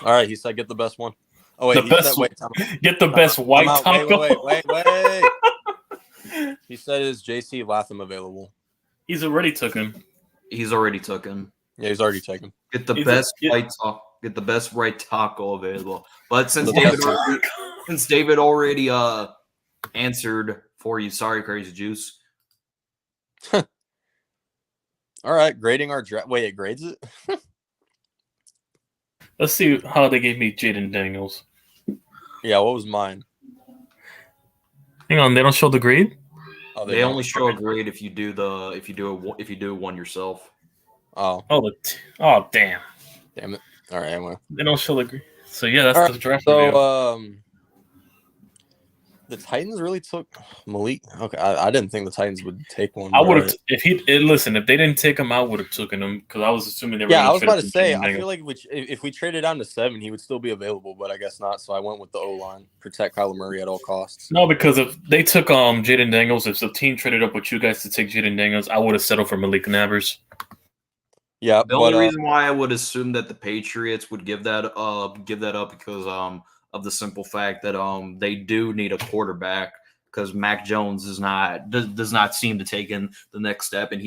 Speaker 3: All right, he said get the best one. Oh wait,
Speaker 4: Get the best white tackle.
Speaker 3: Wait. He said is JC Latham available?
Speaker 4: He's already took him.
Speaker 5: He's already taken.
Speaker 3: Yeah, he's already taken.
Speaker 5: Get the best right tackle available. But since David already answered for you, sorry, Crazy Juice.
Speaker 3: All right, grading our draft. Wait, it grades it?
Speaker 4: Let's see how they gave me Jaden Daniels.
Speaker 3: Yeah, what was mine?
Speaker 4: Hang on, they don't show the grade.
Speaker 3: Oh,
Speaker 5: they only show a grade if you do one yourself.
Speaker 3: Oh,
Speaker 4: damn
Speaker 3: it! All right, anyway.
Speaker 4: They don't show the grade. So yeah, that's the draft.
Speaker 3: So the Titans really took Malik. Okay, I didn't think the Titans would take one.
Speaker 4: I would have if they didn't take him, I would have taken him because I was assuming they were.
Speaker 3: Yeah, I was about to say. I feel like if we traded down to 7, he would still be available, but I guess not. So I went with the O line, protect Kyler Murray at all costs.
Speaker 4: No, because if they took Jaden Daniels, if the team traded up with you guys to take Jaden Daniels, I would have settled for Malik Nabers.
Speaker 3: Yeah,
Speaker 5: the only reason why I would assume that the Patriots would give that up because of the simple fact that they do need a quarterback because Mac Jones does not seem to take in the next step, and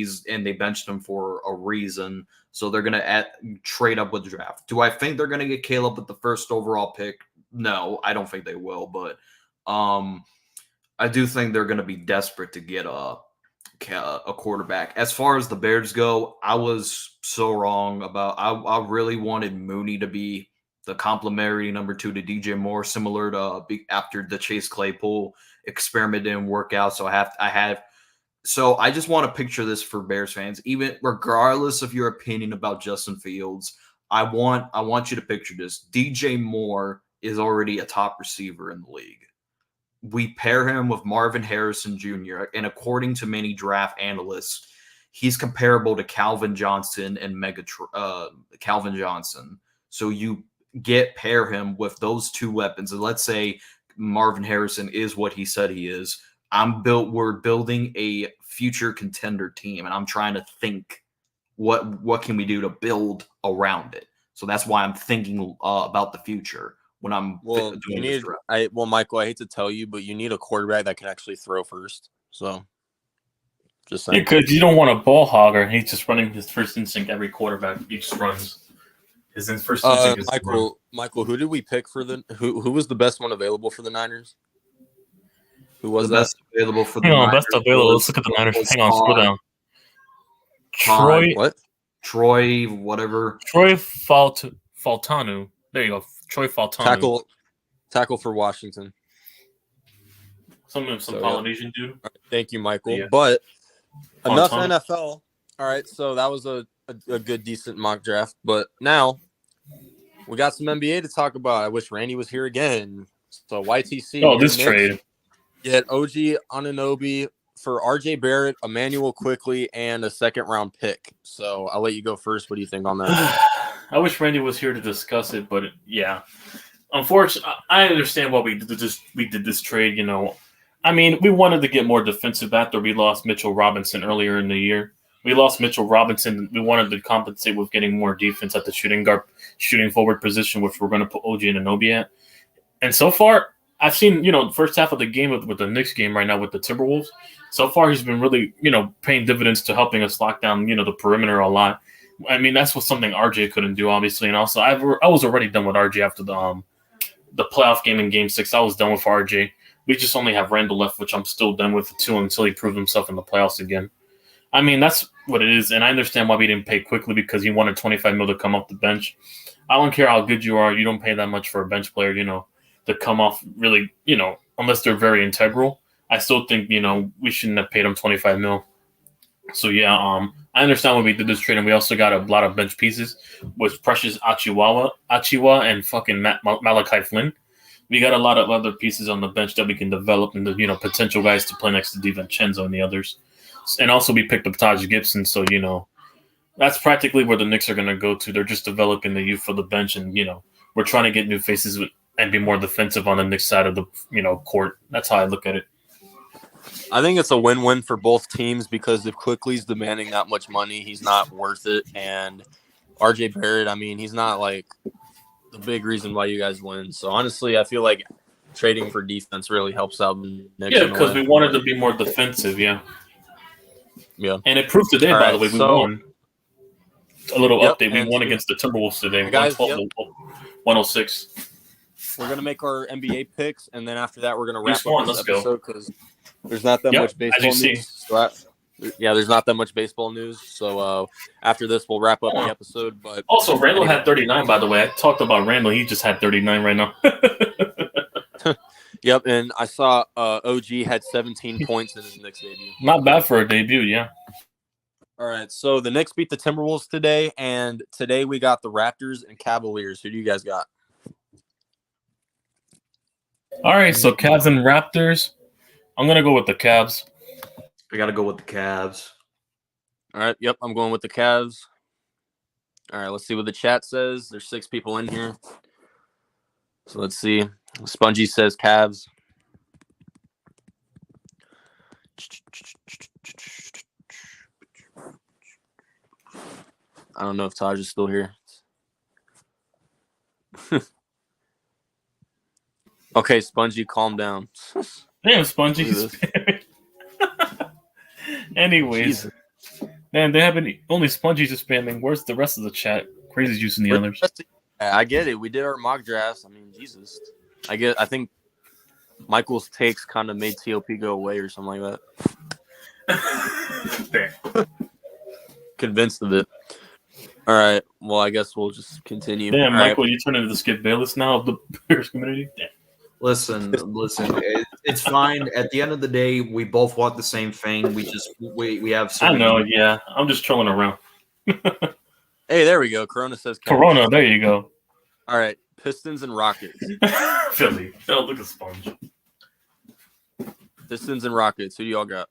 Speaker 5: they benched him for a reason. So they're gonna trade up with the draft. Do I think they're gonna get Caleb with the first overall pick? No, I don't think they will. But I do think they're gonna be desperate to get a quarterback. As far as the Bears go, I was so wrong about. I really wanted Mooney to be the complimentary number 2 to DJ Moore, similar to after the Chase Claypool experiment didn't work out. So I just want to picture this for Bears fans, even regardless of your opinion about Justin Fields. I want you to picture this. DJ Moore is already a top receiver in the league. We pair him with Marvin Harrison Jr., and according to many draft analysts, he's comparable to Calvin Johnson and Calvin Johnson. So you pair him with those two weapons, and let's say Marvin Harrison is what he said he is. We're building a future contender team, and I'm trying to think what can we do to build around it. So that's why I'm thinking about the future when I'm doing this draft.
Speaker 3: Michael, I hate to tell you, but you need a quarterback that can actually throw first. So just saying.
Speaker 4: Because you don't want a ball hogger. He's just running his first instinct every quarterback. He just runs. His first instinct is
Speaker 3: Michael, who did we pick for who was the best one available for the Niners? Who was
Speaker 5: the
Speaker 3: that?
Speaker 5: Best available for the
Speaker 4: Hang on,
Speaker 5: Niners?
Speaker 4: best available. Let's look at the Niners. Hang on, scroll down.
Speaker 5: Troy, whatever.
Speaker 4: Troy Faltanu. There you go. Troy Faltanu.
Speaker 3: Tackle for Washington.
Speaker 4: Some Polynesian dude.
Speaker 3: Right, thank you, Michael.
Speaker 4: Yeah.
Speaker 3: But enough
Speaker 4: Faltanu.
Speaker 3: NFL. All right, so that was a good, decent mock draft. But now we got some NBA to talk about. I wish Randy was here again. So YTC.
Speaker 4: This trade.
Speaker 3: Get OG Anunoby for RJ Barrett, Emmanuel Quickly, and a second-round pick. So I'll let you go first. What do you think on that?
Speaker 4: I wish Randy was here to discuss it, but yeah. Unfortunately, I understand why we did this trade. I mean, we wanted to get more defensive after we lost Mitchell Robinson earlier in the year. We lost Mitchell Robinson. We wanted to compensate with getting more defense at the shooting forward position, which we're going to put OG Anunoby at. And so far, I've seen, the first half of the game with the Knicks game right now with the Timberwolves. So far, he's been really, paying dividends to helping us lock down, the perimeter a lot. I mean, that's something RJ couldn't do, obviously. And also, I was already done with RJ after the playoff game in Game 6. I was done with RJ. We just only have Randall left, which I'm still done with too until he proves himself in the playoffs again. I mean, that's what it is, and I understand why we didn't pay Quickly because he wanted $25 million to come off the bench. I don't care how good you are. You don't pay that much for a bench player, to come off really, unless they're very integral. I still think, we shouldn't have paid him $25 million. So, yeah, I understand why we did this trade, and we also got a lot of bench pieces with Precious Achiuwa and fucking Malachi Flynn. We got a lot of other pieces on the bench that we can develop into, potential guys to play next to DiVincenzo and the others. And also we picked up Taj Gibson, so, that's practically where the Knicks are going to go to. They're just developing the youth for the bench, and, we're trying to get new faces and be more defensive on the Knicks side of the, court. That's how I look at it.
Speaker 3: I think it's a win-win for both teams because if Quickly's demanding that much money, he's not worth it. And RJ Barrett, I mean, he's not like the big reason why you guys win. So honestly, I feel like trading for defense really helps out the Knicks.
Speaker 4: Yeah, because we wanted to be more defensive, yeah.
Speaker 3: Yeah.
Speaker 4: And it proved today, by the way, we won. A little update. We won against the Timberwolves today.
Speaker 3: Guys,
Speaker 4: 106.
Speaker 3: We're going to make our NBA picks, and then after that, we're going to wrap
Speaker 4: up
Speaker 3: this episode because there's not that much baseball news. So there's not that much baseball news. So after this, we'll wrap up the episode. But
Speaker 4: also, Randall had 39, by the way. I talked about Randall. He just had 39 right now.
Speaker 3: Yep, and I saw OG had 17 points in his Knicks debut.
Speaker 4: Not bad for a debut, yeah.
Speaker 3: All right, so the Knicks beat the Timberwolves today, and today we got the Raptors and Cavaliers. Who do you guys got?
Speaker 4: All right, so Cavs and Raptors. I'm going to go with the Cavs.
Speaker 5: I got to go with the Cavs.
Speaker 3: All right, yep, I'm going with the Cavs. All right, let's see what the chat says. There's 6 people in here. So let's see. Spongy says Cavs. I don't know if Taj is still here. Okay, Spongy, calm down.
Speaker 4: Damn, Spongy. Anyways, Jesus. Man, they haven't only Spongy's just spamming. Where's the rest of the chat? Crazy Juice and the others.
Speaker 3: I get it. We did our mock drafts. I mean, Jesus. I think Michael's takes kind of made TOP go away or something like that. Convinced of it. All right. Well, I guess we'll just continue.
Speaker 4: Damn,
Speaker 3: All
Speaker 4: Michael,
Speaker 3: right.
Speaker 4: You turn into the Skip Bayless now of the Bears community? Damn.
Speaker 5: Listen. It's fine. At the end of the day, we both want the same thing. We have some.
Speaker 4: I know, yeah. I'm just trolling around.
Speaker 3: Hey, there we go. Corona says
Speaker 4: Corona, there you go.
Speaker 3: All right. Pistons and Rockets.
Speaker 4: Philly. Oh, look at Sponge.
Speaker 3: Pistons and Rockets. Who do y'all got?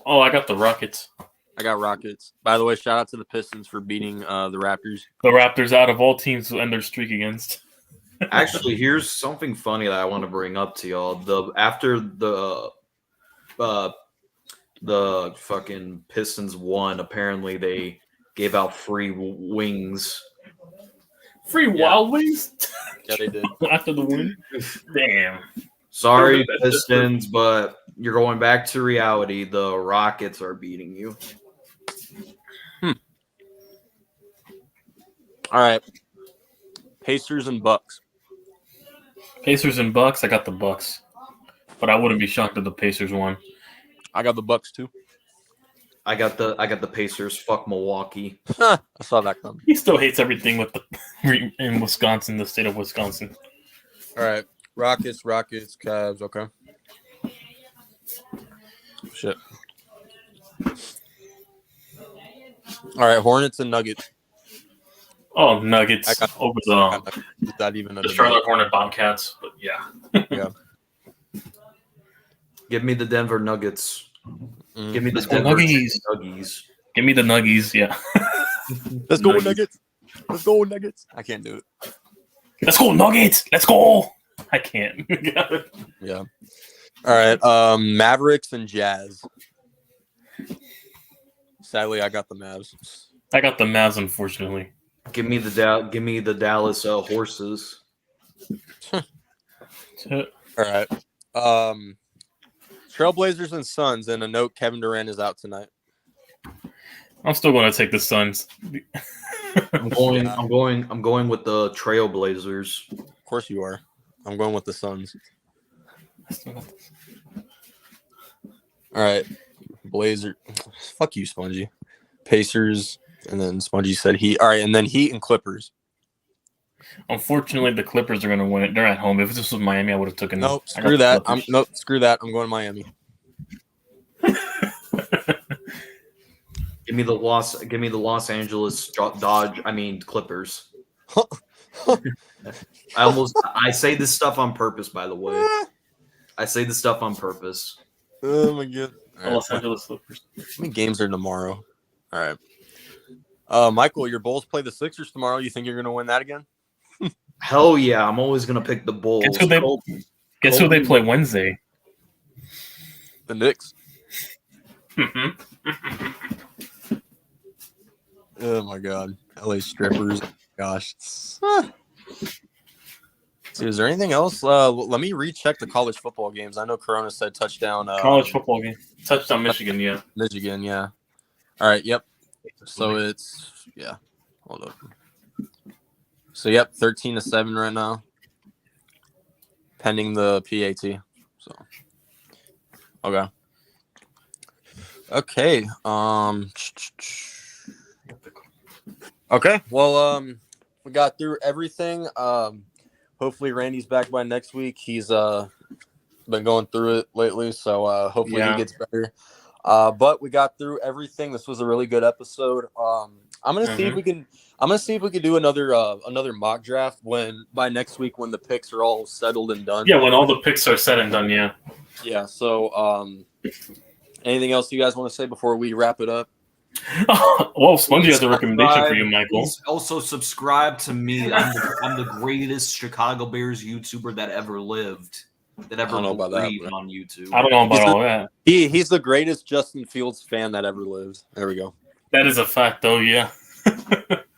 Speaker 4: Oh, I got the Rockets.
Speaker 3: I got Rockets. By the way, shout out to the Pistons for beating the Raptors.
Speaker 4: The Raptors, out of all teams to end their streak against.
Speaker 5: Actually, here's something funny that I want to bring up to y'all. After the fucking Pistons won, apparently they gave out free wings.
Speaker 4: Free Wild Wings?
Speaker 3: Yeah, they did.
Speaker 4: After the win? Damn.
Speaker 5: Sorry, Pistons, but you're going back to reality. The Rockets are beating you.
Speaker 3: All right. Pacers and Bucks.
Speaker 4: Pacers and Bucks. I got the Bucks, but I wouldn't be shocked if the Pacers won.
Speaker 3: I got the Bucks too.
Speaker 5: I got the Pacers. Fuck Milwaukee.
Speaker 3: I saw that coming.
Speaker 4: He still hates everything with in Wisconsin, the state of Wisconsin.
Speaker 3: All right. Rockets, Cavs. Okay. Shit. All right. Hornets and Nuggets.
Speaker 4: Oh, Nuggets over the Charlotte Hornet Bobcats. But yeah.
Speaker 3: Yeah.
Speaker 5: Give me the Denver Nuggets. Give me the
Speaker 4: Let's go
Speaker 5: Denver
Speaker 4: Nuggies.
Speaker 5: Nuggies.
Speaker 4: Give me the Nuggies. Yeah.
Speaker 3: Let's go
Speaker 4: Nuggets.
Speaker 3: Nuggets. Let's go Nuggets. I can't do it.
Speaker 4: Let's go Nuggets. Let's go. I can't.
Speaker 3: Yeah. All right. Mavericks and Jazz. Sadly, I got the Mavs.
Speaker 4: I got the Mavs, unfortunately.
Speaker 5: Give me the Dallas horses.
Speaker 3: All right. Trailblazers and Suns. And a note: Kevin Durant is out tonight.
Speaker 4: I'm still going to take the Suns.
Speaker 5: I'm going with the Trailblazers.
Speaker 3: Of course you are. I'm going with the Suns. All right. Blazer. Fuck you, Spongy. Pacers. And then Spongy said Heat. All right. And then Heat and Clippers.
Speaker 4: Unfortunately, the Clippers are going to win it. They're at home. If this was Miami, I would have taken.
Speaker 3: Nope. Screw that. Screw that. I'm going to Miami.
Speaker 5: Give me the Los Angeles Clippers. I say this stuff on purpose, by the way. I say this stuff on purpose.
Speaker 3: Oh my god.
Speaker 4: Los Angeles Clippers.
Speaker 3: How many games are tomorrow? All right. Michael, your Bulls play the Sixers tomorrow. You think you're going to win that again?
Speaker 5: Hell yeah! I'm always gonna pick the Bulls.
Speaker 4: Guess who they play Wednesday?
Speaker 3: The Knicks. Oh my god. LA strippers. Gosh. See, is there anything else? Let me recheck the college football games. I know Corona said touchdown.
Speaker 4: College football game. Touchdown Michigan, yeah.
Speaker 3: Michigan, yeah. All right, yep. So it's Hold up. So 13-7 right now. Pending the PAT. So okay. Okay. Okay. Well, we got through everything. Hopefully Randy's back by next week. He's been going through it lately, so hopefully he gets better. But we got through everything. This was a really good episode. I'm gonna see if we can. I'm gonna see if we can do another mock draft by next week when the picks are all settled and done.
Speaker 4: Yeah, when all the picks are said and done. Yeah.
Speaker 3: Yeah. So, anything else you guys want to say before we wrap it up?
Speaker 4: Well, Spongy has a recommendation for you, Michael.
Speaker 5: Please also subscribe to me. I'm the greatest Chicago Bears YouTuber that ever lived. That ever lived on YouTube.
Speaker 4: I don't know about all that.
Speaker 3: He's the greatest Justin Fields fan that ever lived. There we go.
Speaker 4: That is a fact, though. Yeah.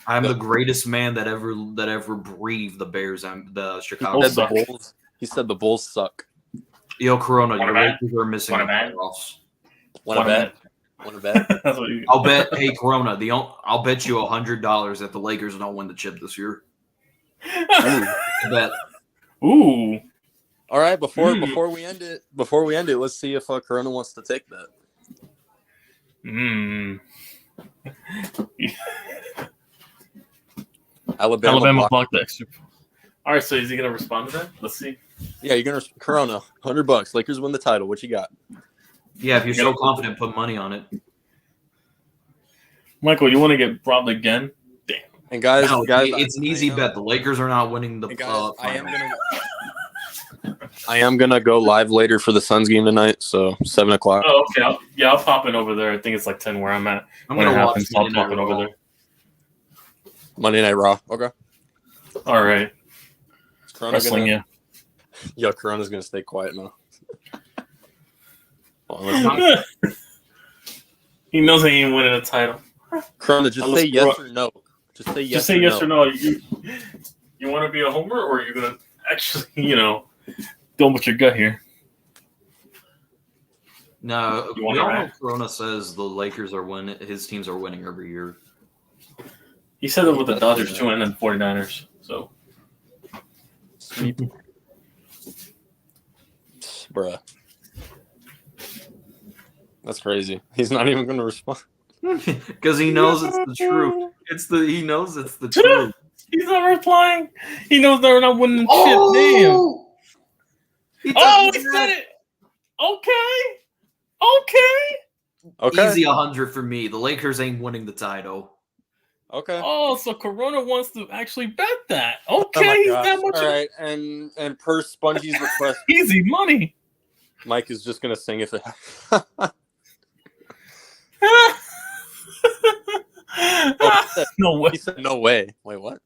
Speaker 5: I'm the greatest man that ever breathed the Bears and the Chicago
Speaker 3: Bulls. He said the Bulls suck.
Speaker 5: Yo, Corona, your Lakers are missing the playoffs.
Speaker 3: Want to bet?
Speaker 5: I'll bet. Hey, Corona, I'll bet you $100 that the Lakers don't win the chip this year. I bet.
Speaker 4: Ooh.
Speaker 3: All right. Before we end it, let's see if Corona wants to take that.
Speaker 4: Alabama blocked the extra. All right, so is he gonna respond to that? Let's see.
Speaker 3: Yeah, you're gonna Corona $100. Lakers win the title. What you got?
Speaker 5: Yeah, if you're so confident, put money on it.
Speaker 4: Michael, you want to get robbed again? Damn.
Speaker 3: And guys,
Speaker 5: it's an easy bet. The Lakers are not winning the.
Speaker 3: Guys, I am gonna go live later for the Suns game tonight, so 7:00.
Speaker 4: Oh, okay. I'll pop in over there. I think it's like 10 where I'm at.
Speaker 5: I'm gonna watch
Speaker 4: I'll pop in over there.
Speaker 3: Monday Night Raw. Okay.
Speaker 4: All right.
Speaker 3: Wrestling, yeah. Corona's gonna stay quiet now.
Speaker 4: He knows he ain't winning a title.
Speaker 3: Corona, just say yes or no. Just say yes or no. You
Speaker 4: want to be a homer, or are you gonna actually, don't with your gut here?
Speaker 5: No, we all know Corona says the Lakers are winning. His teams are winning every year.
Speaker 4: He said that with the Dodgers too, and then 49ers. So,
Speaker 3: sweep, bruh. That's crazy. He's not even going to respond
Speaker 5: because he knows it's the truth. He knows it's the truth.
Speaker 4: He's not replying. He knows they're not winning the chip. Damn. He said it. Okay.
Speaker 5: Easy 100 for me. The Lakers ain't winning the title.
Speaker 3: Okay.
Speaker 4: Oh, so Corona wants to actually bet that. Okay, he's that much.
Speaker 3: All right, and per Spongy's request,
Speaker 4: easy money.
Speaker 3: Mike is just gonna sing if it.
Speaker 4: No way.
Speaker 3: He said no way. Wait, what?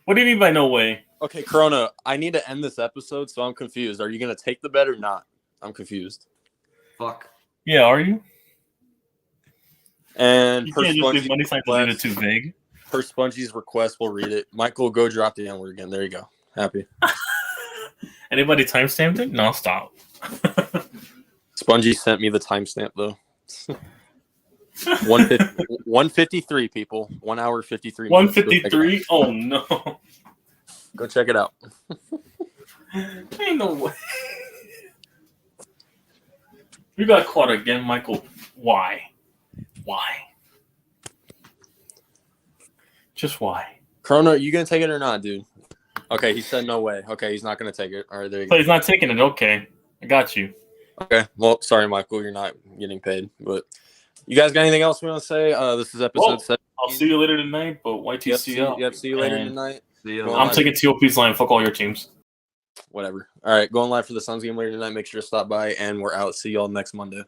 Speaker 4: What do you mean by no way?
Speaker 3: Okay, Corona, I need to end this episode, so I'm confused. Are you going to take the bet or not? I'm confused.
Speaker 5: Fuck.
Speaker 4: Yeah, are you?
Speaker 3: And
Speaker 4: You
Speaker 3: per
Speaker 4: can't just leave
Speaker 3: Spongie's
Speaker 4: money signs and leave it too vague.
Speaker 3: per Spongie's request, we'll read it. Michael, go drop the N-word again. There you go. Happy.
Speaker 4: Anybody timestamped it? No, stop.
Speaker 3: Spongy sent me the timestamp, though. 153, people. 1 hour, 53 minutes.
Speaker 4: 153? Oh, no.
Speaker 3: Go check it out.
Speaker 4: Ain't no way. You got caught again, Michael. Why? Why? Just why?
Speaker 3: Corona, are you going to take it or not, dude? Okay, he said no way. Okay, he's not going to take it. All right, there you
Speaker 4: So
Speaker 3: go.
Speaker 4: he's not taking it. Okay. I got you.
Speaker 3: Okay, well, sorry, Michael, you're not getting paid. But you guys got anything else we want to say? This is episode 7.
Speaker 4: I'll see you later tonight, but YTCL.
Speaker 3: Yep, see you later
Speaker 4: And
Speaker 3: tonight.
Speaker 5: See you.
Speaker 4: I'm taking TOP's line. Fuck all your teams.
Speaker 3: Whatever. All right, going live for the Suns game later tonight. Make sure to stop by, and we're out. See y'all next Monday.